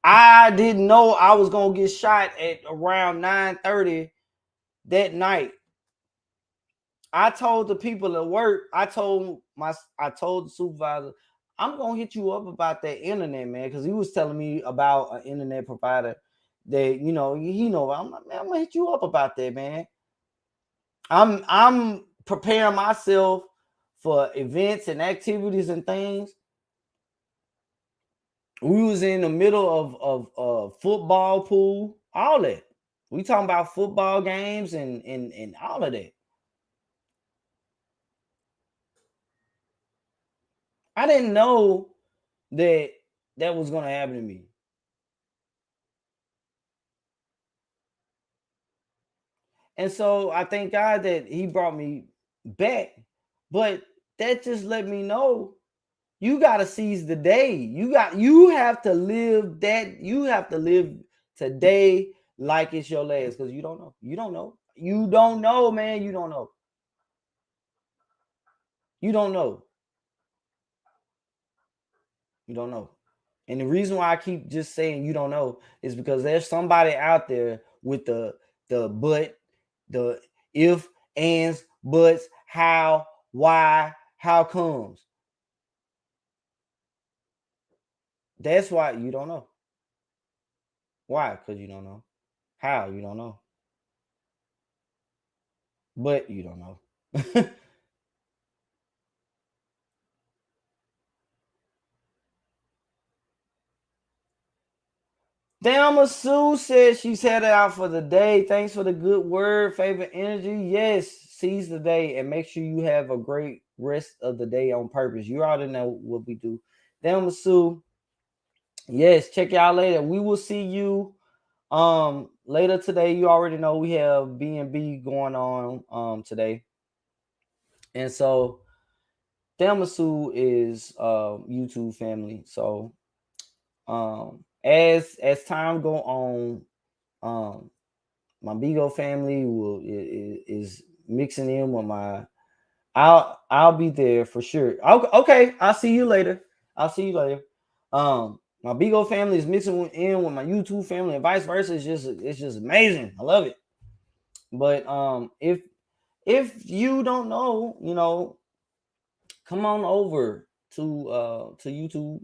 I didn't know I was going to get shot at around 9:30 that night. I told the people at work, I told the supervisor, I'm going to hit you up about that internet, man, because he was telling me about an internet provider that, I'm like, man, I'm going to hit you up about that, man. I'm preparing myself for events and activities and things. We was in the middle of football pool, all that. We talking about football games and all of that. I didn't know that was going to happen to me. And so I thank God that he brought me back. But that just let me know you got to seize the day. You have to live that. You have to live today like it's your last, because you don't know. You don't know. You don't know, man. You don't know. You don't know. You don't know. And the reason why I keep just saying you don't know is because there's somebody out there with the but, the if, ands, buts, how, why, how comes. That's why you don't know. Why? Because you don't know. How? You don't know. But you don't know. Thelma Sue says she's headed out for the day. Thanks for the good word, favorite energy. Yes, seize the day and make sure you have a great rest of the day on purpose. You already know what we do. Thelma Sue, yes, check y'all later. We will see you later today. You already know we have B&B going on today. And so Thelma Sue is YouTube family. So as time go on, my Bigo family is mixing in with my. I'll be there for sure. Okay, I'll see you later. I'll see you later. My Bigo family is mixing in with my YouTube family and vice versa. It's just amazing. I love it. But if you don't know, come on over to YouTube.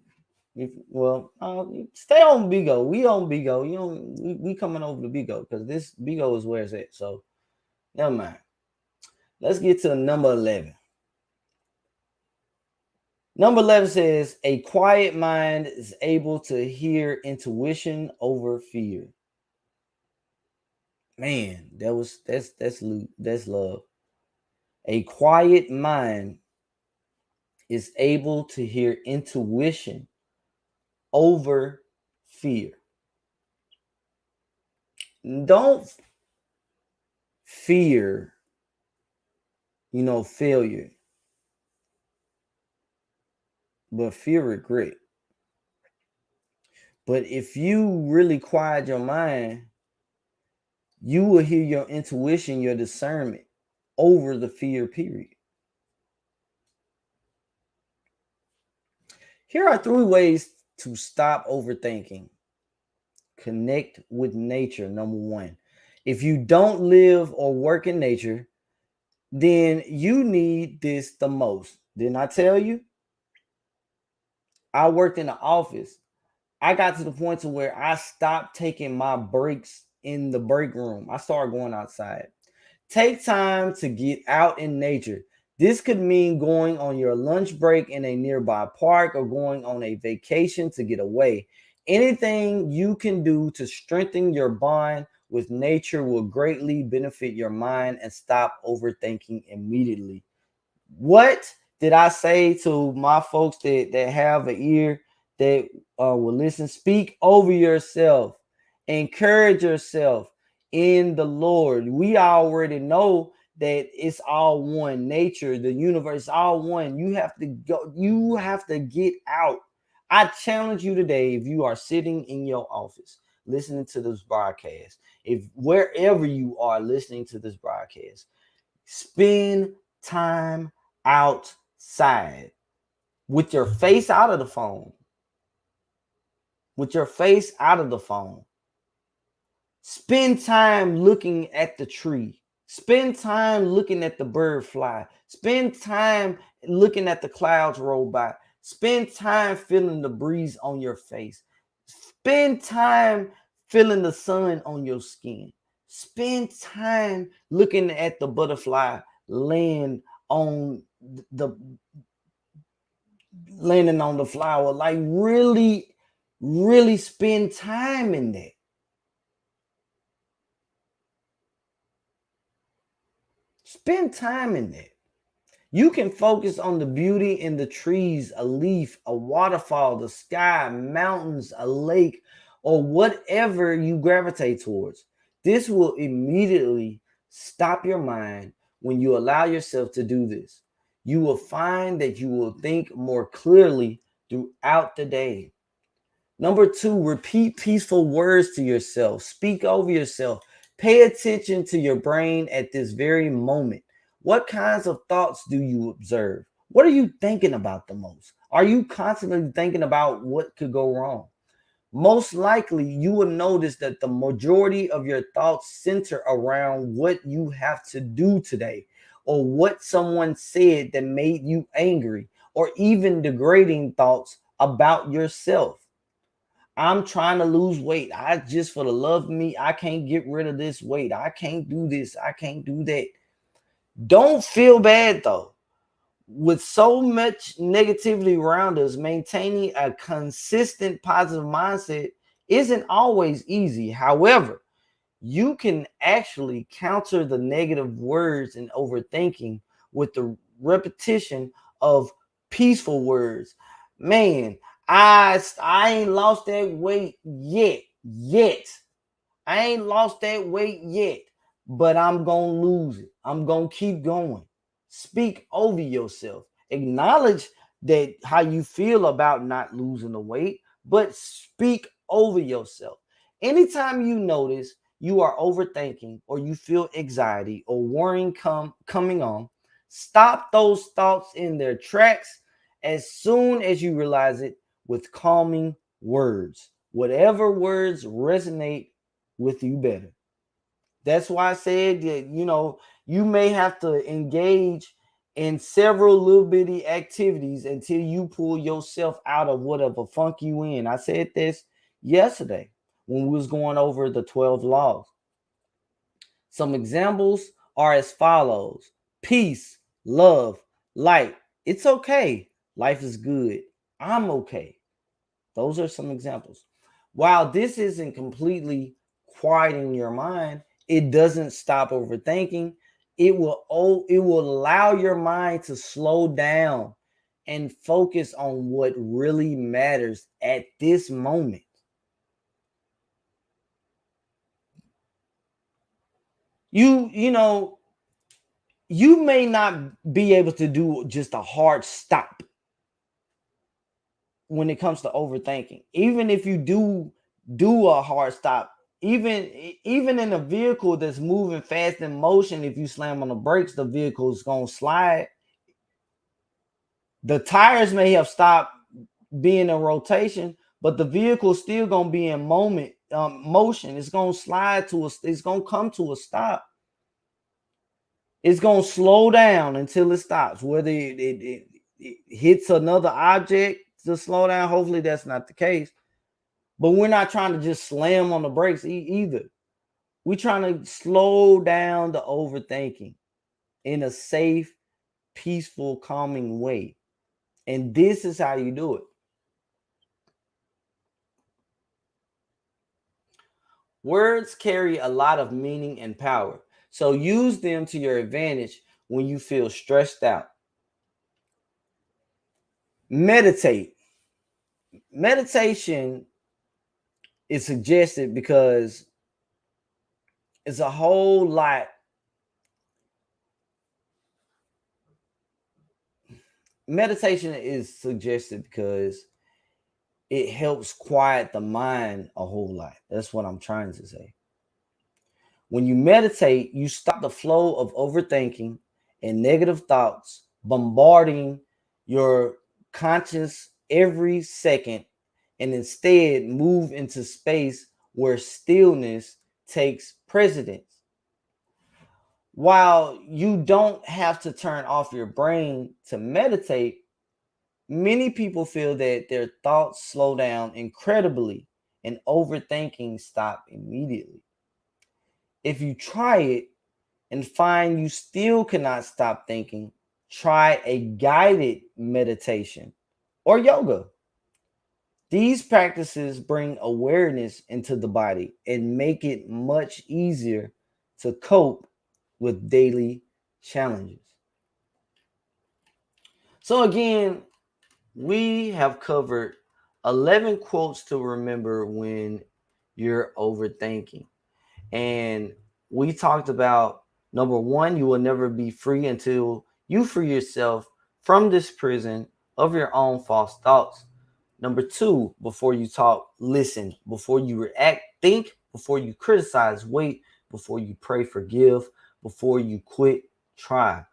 If well, stay on Bigo. We on Bigo. We coming over to Bigo because this Bigo is where it's at. So never mind. Let's get to number 11. Number 11 says a quiet mind is able to hear intuition over fear. Man, that's love. A quiet mind is able to hear intuition over fear. Don't fear, failure, but fear regret. But if you really quiet your mind, you will hear your intuition, your discernment over the fear period. Here are 3 ways to stop overthinking. Connect with nature, number 1. If you don't live or work in nature, then you need this the most. Didn't I tell you? I worked in the office. I got to the point to where I stopped taking my breaks in the break room. I started going outside. Take time to get out in nature. This could mean going on your lunch break in a nearby park or going on a vacation to get away. Anything you can do to strengthen your bond with nature will greatly benefit your mind and stop overthinking immediately. What did I say to my folks that have an ear that will listen? Speak over yourself, encourage yourself in the Lord. We already know that it's all one. Nature, the universe, all one. You have to go, you have to get out. I challenge you today, if you are sitting in your office listening to this broadcast, if wherever you are listening to this broadcast, spend time outside with your face out of the phone. With your face out of the phone. Spend time looking at the tree. Spend time looking at the bird fly. Spend time looking at the clouds roll by. Spend time feeling the breeze on your face. Spend time feeling the sun on your skin. Spend time looking at the butterfly land on the landing on the flower. Like really spend time in that. Spend time in that. You can focus on the beauty in the trees, a leaf, a waterfall, the sky, mountains, a lake, or whatever you gravitate towards. This will immediately stop your mind when you allow yourself to do this. You will find that you will think more clearly throughout the day. Number 2, repeat peaceful words to yourself. Speak over yourself. Pay attention to your brain at this very moment. What kinds of thoughts do you observe? What are you thinking about the most? Are you constantly thinking about what could go wrong? Most likely, you will notice that the majority of your thoughts center around what you have to do today, or what someone said that made you angry, or even degrading thoughts about yourself. I'm trying to lose weight. I just, for the love of me, I can't get rid of this weight. I can't do this. I can't do that. Don't feel bad though. With so much negativity around us, maintaining a consistent positive mindset isn't always easy. However, you can actually counter the negative words and overthinking with the repetition of peaceful words. Man, I ain't lost that weight yet. I ain't lost that weight yet, but I'm going to lose it. I'm going to keep going. Speak over yourself. Acknowledge that how you feel about not losing the weight, but speak over yourself. Anytime you notice you are overthinking or you feel anxiety or worrying coming on, stop those thoughts in their tracks as soon as you realize it with calming words. Whatever words resonate with you better. That's why I said that, you may have to engage in several little bitty activities until you pull yourself out of whatever funk you in. I said this yesterday when we was going over the 12 laws. Some examples are as follows: peace, love, light. It's okay. Life is good. I'm okay. Those are some examples. While this isn't completely quieting your mind, it doesn't stop overthinking. It will allow your mind to slow down and focus on what really matters at this moment. You know, you may not be able to do just a hard stop when it comes to overthinking. Even if you do a hard stop, even in a vehicle that's moving fast in motion, if you slam on the brakes, the vehicle is going to slide. The tires may have stopped being in rotation, but the vehicle still going to be in motion. It's going to slide to us. It's going to come to a stop. It's going to slow down until it stops. Whether it hits another object to slow down, hopefully that's not the case. But we're not trying to just slam on the brakes either. We're trying to slow down the overthinking in a safe, peaceful, calming way. And this is how you do it. Words carry a lot of meaning and power. So use them to your advantage when you feel stressed out. Meditate. Meditation is suggested because it's a whole lot. Meditation is suggested because it helps quiet the mind a whole lot. That's what I'm trying to say. When you meditate, you stop the flow of overthinking and negative thoughts bombarding your conscious every second, and instead move into space where stillness takes precedence. While you don't have to turn off your brain to meditate, many people feel that their thoughts slow down incredibly and overthinking stop immediately. If you try it and find you still cannot stop thinking, try a guided meditation or yoga. These practices bring awareness into the body and make it much easier to cope with daily challenges. So, again, we have covered 11 quotes to remember when you're overthinking. And we talked about number one, you will never be free until you free yourself from this prison of your own false thoughts. Number two, before you talk, listen. Before you react, think. Before you criticize, wait. Before you pray, forgive. Before you quit, try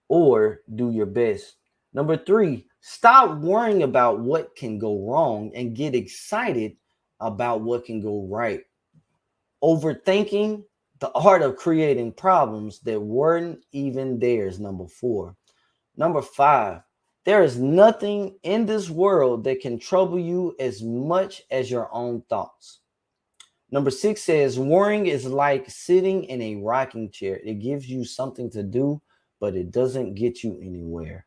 or do your best. Number three, stop worrying about what can go wrong and get excited about what can go right. Overthinking, the art of creating problems that weren't even theirs. Number four. Number five, there is nothing in this world that can trouble you as much as your own thoughts. Number six says, worrying is like sitting in a rocking chair. It gives you something to do, but it doesn't get you anywhere.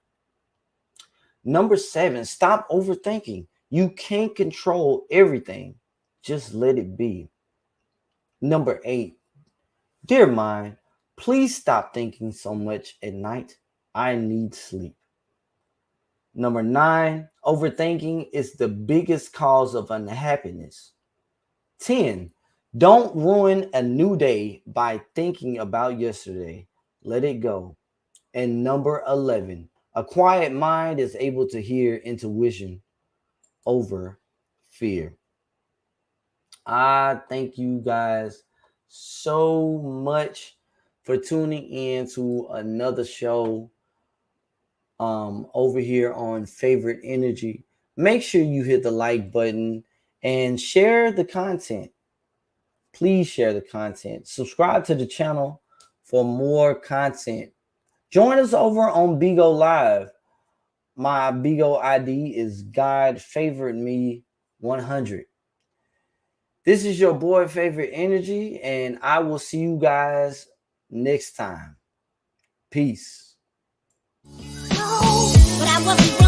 Number seven, stop overthinking. You can't control everything. Just let it be. Number eight, dear mind, please stop thinking so much at night. I need sleep. Number nine, overthinking is the biggest cause of unhappiness. 10, don't ruin a new day by thinking about yesterday. Let it go. And number 11, a quiet mind is able to hear intuition over fear. I thank you guys so much for tuning in to another show over here on Favorite Energy. Make sure you hit the like button and share the content. Please share the content. Subscribe to the channel for more content. Join us over on Bigo Live. My Bigo ID is God Favored Me 100. This is your boy Favorite Energy, and I will see you guys next time. Peace. No, but I wasn't